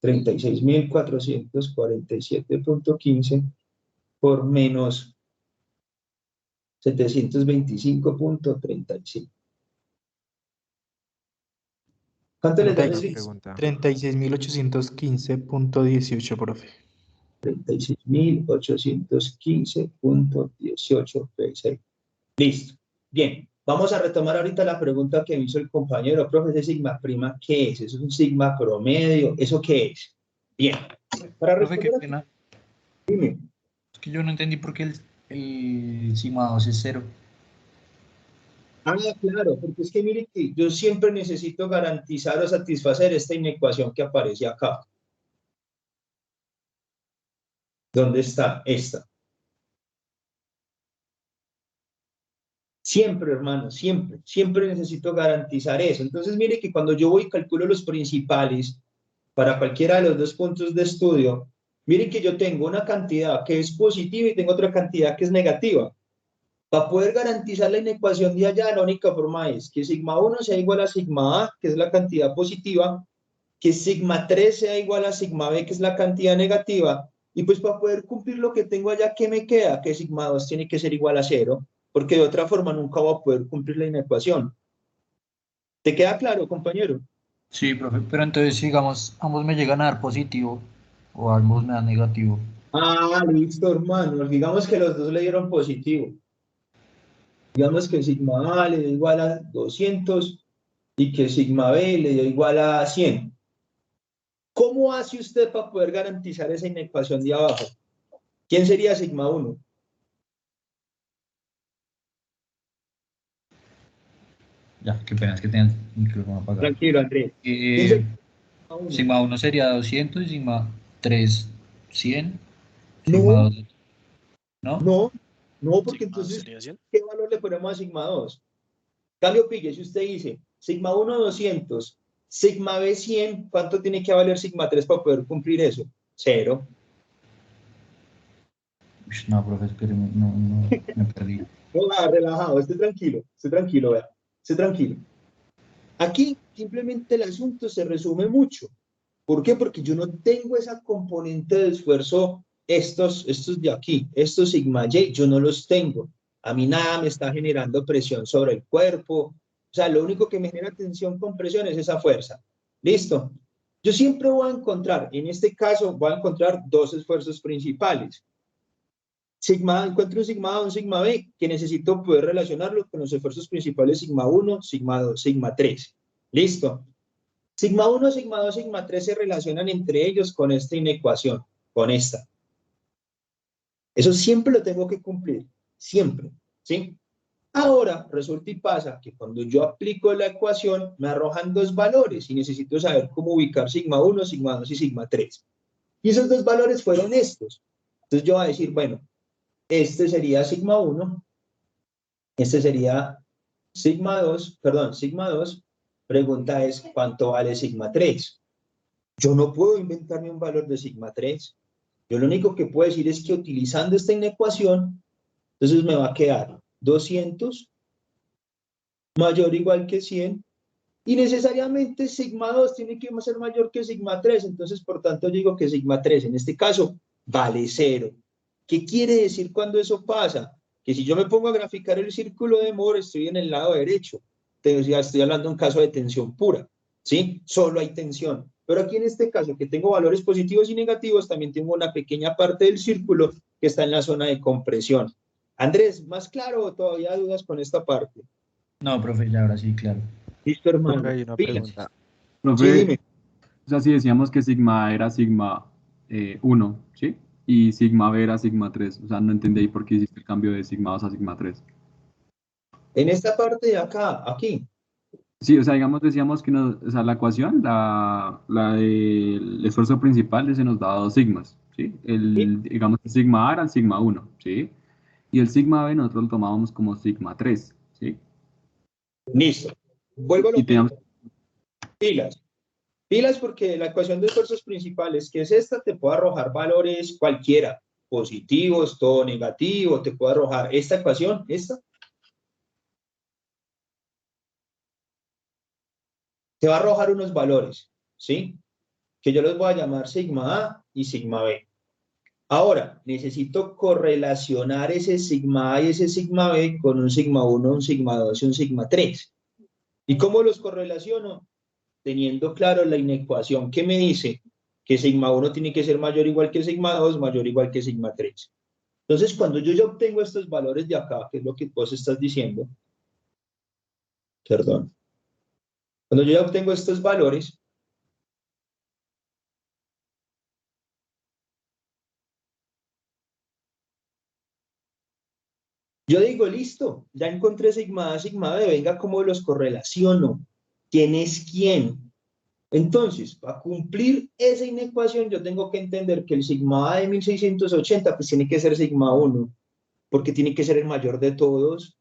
36.447.15 por menos 725.35. ¿Cuánto les da ese sigma? 36.815.18, profe. 36.815.18 P6. Listo. Bien. Vamos a retomar ahorita la pregunta que me hizo el compañero, profe, ese sigma prima, ¿qué es? ¿Eso es un sigma promedio? ¿Eso qué es? Bien. Para Profe, qué responder, pena. dime. Es que yo no entendí por qué el sigma 2 es 0. Ah, claro, porque es que mire que yo siempre necesito garantizar o satisfacer esta inecuación que aparece acá. ¿Dónde está? Esta. Siempre, hermano, siempre necesito garantizar eso. Entonces, mire que cuando yo voy y calculo los principales para cualquiera de los dos puntos de estudio, miren que yo tengo una cantidad que es positiva y tengo otra cantidad que es negativa. Para poder garantizar la inecuación de allá, la única forma es que sigma 1 sea igual a sigma A, que es la cantidad positiva, que sigma 3 sea igual a sigma B, que es la cantidad negativa, y pues para poder cumplir lo que tengo allá, ¿qué me queda? Que sigma 2 tiene que ser igual a 0, porque de otra forma nunca voy a poder cumplir la inecuación. ¿Te queda claro, compañero? Sí, profe, pero entonces, digamos, ambos me llegan a dar positivo o ambos me dan negativo. Ah, listo, hermano. Digamos que los dos le dieron positivo. Digamos que sigma A le dio igual a 200 y que sigma B le dio igual a 100. ¿Cómo hace usted para poder garantizar esa inecuación de abajo? ¿Quién sería sigma 1? Ya, qué pena, es que tengan el micrófono apagado. Tranquilo, Andrés. ¿Quién sería sigma 1? Sigma 1 sería 200 y sigma 3, 100. No, Sigma 2, ¿no? no, porque entonces, ¿qué valor le ponemos a sigma 2? Cambio, pille, si usted dice sigma 1, 200, sigma B, 100, ¿cuánto tiene que valer sigma 3 para poder cumplir eso? 0. No, profe, espéreme, no, me perdí. No, relajado, esté tranquilo, vea, esté tranquilo. Aquí simplemente el asunto se resume mucho. ¿Por qué? Porque yo no tengo esa componente de esfuerzo estos de aquí, estos sigma y, yo no los tengo. A mí nada me está generando presión sobre el cuerpo. O sea, lo único que me genera tensión con presión es esa fuerza. ¿Listo? Yo siempre voy a encontrar, en este caso, voy a encontrar dos esfuerzos principales. Encuentro un sigma A, un sigma B, que necesito poder relacionarlo con los esfuerzos principales sigma 1, sigma 2, sigma 3. ¿Listo? Sigma 1, sigma 2, sigma 3 se relacionan entre ellos con esta inecuación, con esta. Eso siempre lo tengo que cumplir, siempre, ¿sí? Ahora, resulta y pasa que cuando yo aplico la ecuación, me arrojan dos valores y necesito saber cómo ubicar sigma 1, sigma 2 y sigma 3. Y esos dos valores fueron estos. Entonces yo voy a decir, bueno, este sería sigma 1, este sería sigma 2, perdón, sigma 2. Pregunta es, ¿cuánto vale sigma 3? Yo no puedo inventarme un valor de sigma 3. Yo lo único que puedo decir es que utilizando esta inecuación, entonces me va a quedar 200 mayor o igual que 100, y necesariamente sigma 2 tiene que ser mayor que sigma 3, entonces por tanto yo digo que sigma 3 en este caso vale 0. ¿Qué quiere decir cuando eso pasa? Que si yo me pongo a graficar el círculo de Moore, estoy en el lado derecho. Estoy hablando de un caso de tensión pura, ¿sí? Solo hay tensión. Pero aquí en este caso, que tengo valores positivos y negativos, también tengo una pequeña parte del círculo que está en la zona de compresión. Andrés, ¿más claro o todavía dudas con esta parte? No, profe, ya ahora sí, claro. Listo, hermano. Profe, hay una Pilas. pregunta. Profe, Sí, dime. o sea, si decíamos que sigma A era sigma 1, ¿sí? Y sigma B era sigma 3. O sea, no entendí ahí por qué hiciste el cambio de sigma 2 a sigma 3. En esta parte de acá, aquí. Sí, o sea, digamos, decíamos que o sea, la ecuación, la del esfuerzo principal, se nos daba dos sigmas, ¿sí? Digamos, el sigma A era el sigma 1, ¿sí? Y el sigma B nosotros lo tomábamos como sigma 3, ¿sí? Listo. Vuelvo a lo Y teníamos... mismo. Pilas. Pilas porque la ecuación de esfuerzos principales, que es esta, te puede arrojar valores cualquiera, positivos, todo negativo, te puede arrojar esta ecuación, esta. Te va a arrojar unos valores, ¿sí? Que yo los voy a llamar sigma A y sigma B. Ahora, necesito correlacionar ese sigma A y ese sigma B con un sigma 1, un sigma 2 y un sigma 3. ¿Y cómo los correlaciono? Teniendo claro la inecuación que me dice que sigma 1 tiene que ser mayor o igual que sigma 2, mayor o igual que sigma 3. Entonces, cuando yo ya obtengo estos valores de acá, que es lo que vos estás diciendo, perdón, cuando yo ya obtengo estos valores, yo digo, listo, ya encontré sigma A, sigma B, venga, ¿cómo los correlaciono? ¿Quién es quién? Entonces, para cumplir esa inecuación, yo tengo que entender que el sigma A de 1680, pues tiene que ser sigma 1, porque tiene que ser el mayor de todos.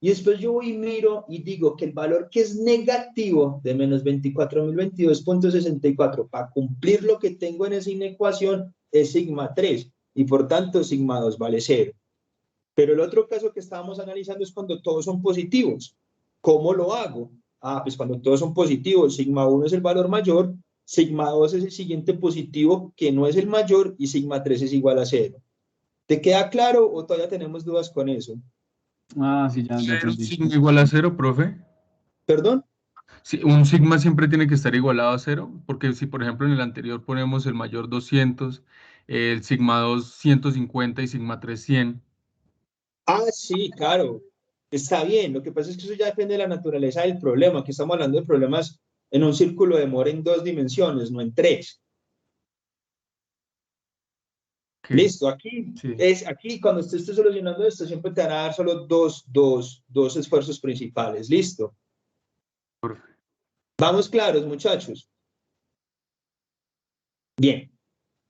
Y después yo voy y miro y digo que el valor que es negativo de menos 24.022.64 para cumplir lo que tengo en esa inecuación es sigma 3 y por tanto sigma 2 vale 0. Pero el otro caso que estábamos analizando es cuando todos son positivos. ¿Cómo lo hago? Pues cuando todos son positivos, sigma 1 es el valor mayor, sigma 2 es el siguiente positivo que no es el mayor y sigma 3 es igual a 0. ¿Te queda claro o todavía tenemos dudas con eso? Ah, sí, ya ¿Un entendí. sigma igual a 0, profe? ¿Perdón? Sí, un sigma siempre tiene que estar igualado a 0, porque si por ejemplo en el anterior ponemos el mayor 200, el sigma 2 150 y sigma 3 100. Sí, claro. Está bien. Lo que pasa es que eso ya depende de la naturaleza del problema. Aquí estamos hablando de problemas en un círculo de Moore en 2 dimensiones, no en 3. Okay. Listo, aquí, Sí. aquí cuando usted esté solucionando esto, siempre te van a dar solo dos esfuerzos principales. Listo. Vamos claros, muchachos. Bien.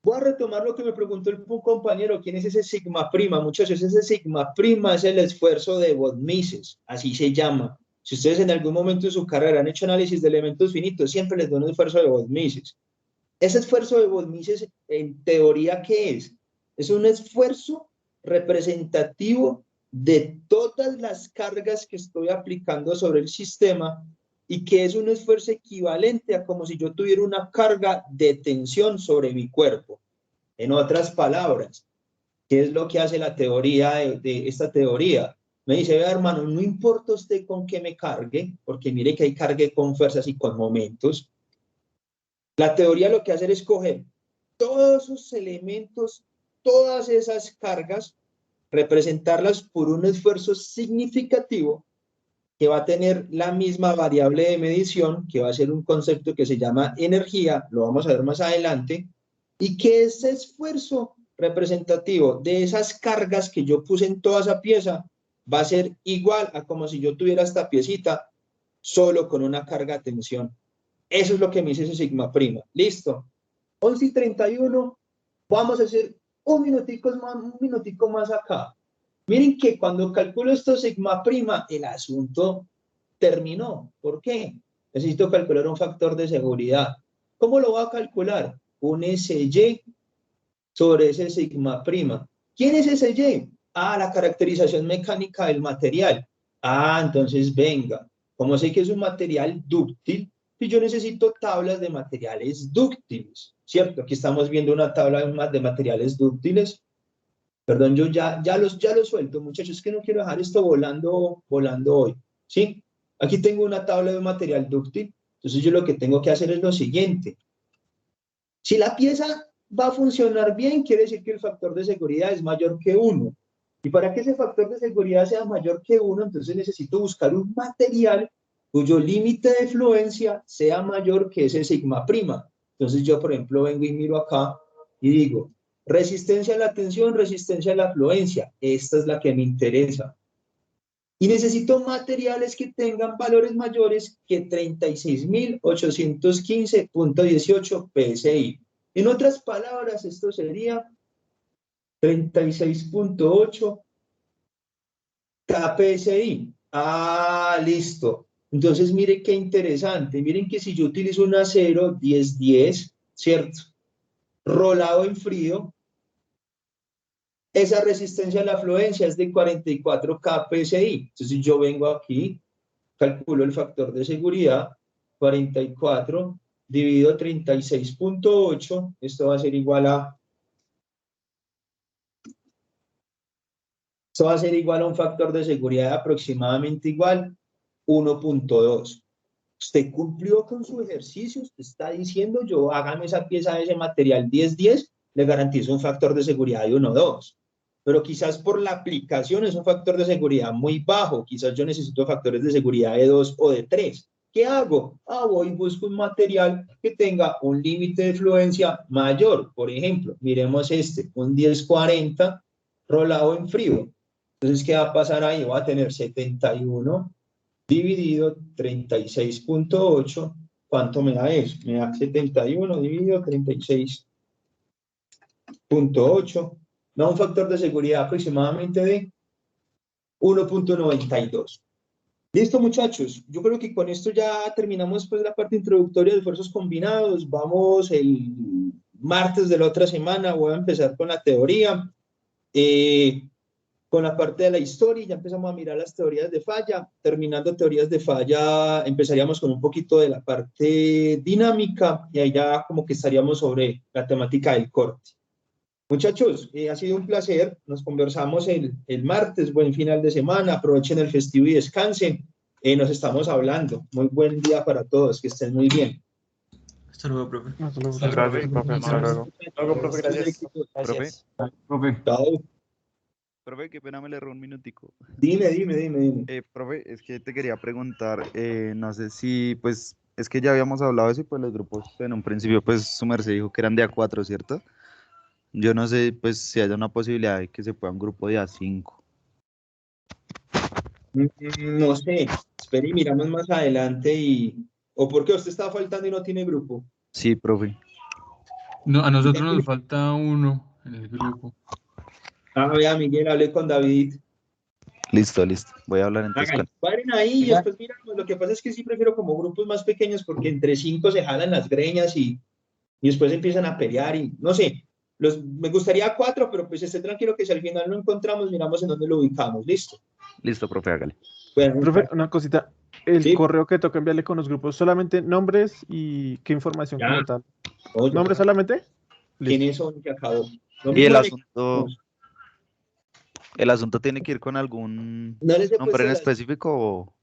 Voy a retomar lo que me preguntó el compañero. ¿Quién es ese sigma prima? Muchachos, ese sigma prima es el esfuerzo de Von-Mises, así se llama. Si ustedes en algún momento de su carrera han hecho análisis de elementos finitos, siempre les doy un esfuerzo de Von-Mises. Ese esfuerzo de Von-Mises, en teoría, ¿qué es? Es un esfuerzo representativo de todas las cargas que estoy aplicando sobre el sistema y que es un esfuerzo equivalente a como si yo tuviera una carga de tensión sobre mi cuerpo. En otras palabras, ¿qué es lo que hace la teoría de esta teoría? Me dice, vea hermano, no importa usted con qué me cargue, porque mire que hay cargue con fuerzas y con momentos. La teoría lo que hace es coger todos esos elementos, todas esas cargas, representarlas por un esfuerzo significativo que va a tener la misma variable de medición, que va a ser un concepto que se llama energía, lo vamos a ver más adelante, y que ese esfuerzo representativo de esas cargas que yo puse en toda esa pieza va a ser igual a como si yo tuviera esta piecita solo con una carga de tensión. Eso es lo que me dice ese sigma prima. Listo. 11:31, vamos a hacer un minutico más acá. Miren que cuando calculo esto sigma prima, el asunto terminó. ¿Por qué? Necesito calcular un factor de seguridad. ¿Cómo lo voy a calcular? Un SY sobre ese sigma prima. ¿Quién es ese Y? La caracterización mecánica del material. Entonces venga. Como sé que es un material dúctil, y yo necesito tablas de materiales dúctiles, ¿cierto? Aquí estamos viendo una tabla de materiales dúctiles. Perdón, yo ya lo suelto, muchachos, es que no quiero dejar esto volando hoy, ¿sí? Aquí tengo una tabla de material dúctil, entonces yo lo que tengo que hacer es lo siguiente. Si la pieza va a funcionar bien, quiere decir que el factor de seguridad es mayor que 1. Y para que ese factor de seguridad sea mayor que 1, entonces necesito buscar un material cuyo límite de fluencia sea mayor que ese sigma prima. Entonces yo, por ejemplo, vengo y miro acá y digo, resistencia a la tensión, resistencia a la fluencia. Esta es la que me interesa. Y necesito materiales que tengan valores mayores que 36.815.18 PSI. En otras palabras, esto sería 36.8 kPSI. Listo. Entonces, mire qué interesante. Miren que si yo utilizo un acero 10-10, ¿cierto? Rolado en frío, esa resistencia a la fluencia es de 44 kPSI. Entonces, yo vengo aquí, calculo el factor de seguridad, 44 dividido 36.8, esto va a ser igual a... Esto va a ser igual a un factor de seguridad aproximadamente igual 1.2. Usted cumplió con su ejercicio, usted está diciendo, yo hágame esa pieza de ese material 10-10, le garantizo un factor de seguridad de 1.2. Pero quizás por la aplicación es un factor de seguridad muy bajo, quizás yo necesito factores de seguridad de 2 o de 3. ¿Qué hago? Voy y busco un material que tenga un límite de fluencia mayor. Por ejemplo, miremos un 1040 rolado en frío. Entonces, ¿qué va a pasar ahí? Va a tener 71 dividido 36.8. ¿Cuánto me da eso? Me da 71 dividido 36.8. Me da un factor de seguridad aproximadamente de 1.92. Listo, muchachos. Yo creo que con esto ya terminamos pues la parte introductoria de esfuerzos combinados. Vamos el martes de la otra semana. Voy a empezar con la teoría. Con la parte de la historia, ya empezamos a mirar las teorías de falla. Terminando teorías de falla, empezaríamos con un poquito de la parte dinámica y ahí ya como que estaríamos sobre la temática del corte. Muchachos, ha sido un placer. Nos conversamos el martes. Buen final de semana. Aprovechen el festivo y descansen. Nos estamos hablando. Muy buen día para todos. Que estén muy bien. Hasta luego, profe. Gracias, profe. Hasta luego. Hasta luego, profe. Gracias. Gracias. Profe. Chao. Profe, qué pena me le erró un minutico. Dime. Profe, es que te quería preguntar, no sé si, pues, es que ya habíamos hablado de eso y pues los grupos en un principio, pues, su merced dijo que eran de A4, ¿cierto? Yo no sé, pues, si haya una posibilidad de que se pueda un grupo de A5. No sé, espere y miramos más adelante ¿O por qué usted está faltando y no tiene grupo? Sí, profe. No, a nosotros nos falta uno en el grupo. Vea, Miguel, hablé con David. Listo. Voy a hablar entonces con... Paren ahí y después miramos. Lo que pasa es que sí prefiero como grupos más pequeños porque entre 5 se jalan las greñas y después empiezan a pelear y no sé. Me gustaría 4, pero pues esté tranquilo que si al final lo encontramos, miramos en dónde lo ubicamos. ¿Listo? Listo, profe, hágale. Bueno, profe, una cosita. El ¿sí? correo que toca enviarle con los grupos, solamente nombres y qué información Ya. como tal. Oye, ¿Nombres solamente? ¿Quiénes son? Se acabó. No me Y mueren. el asunto tiene que ir con algún No les he nombre puesto en las- específico o...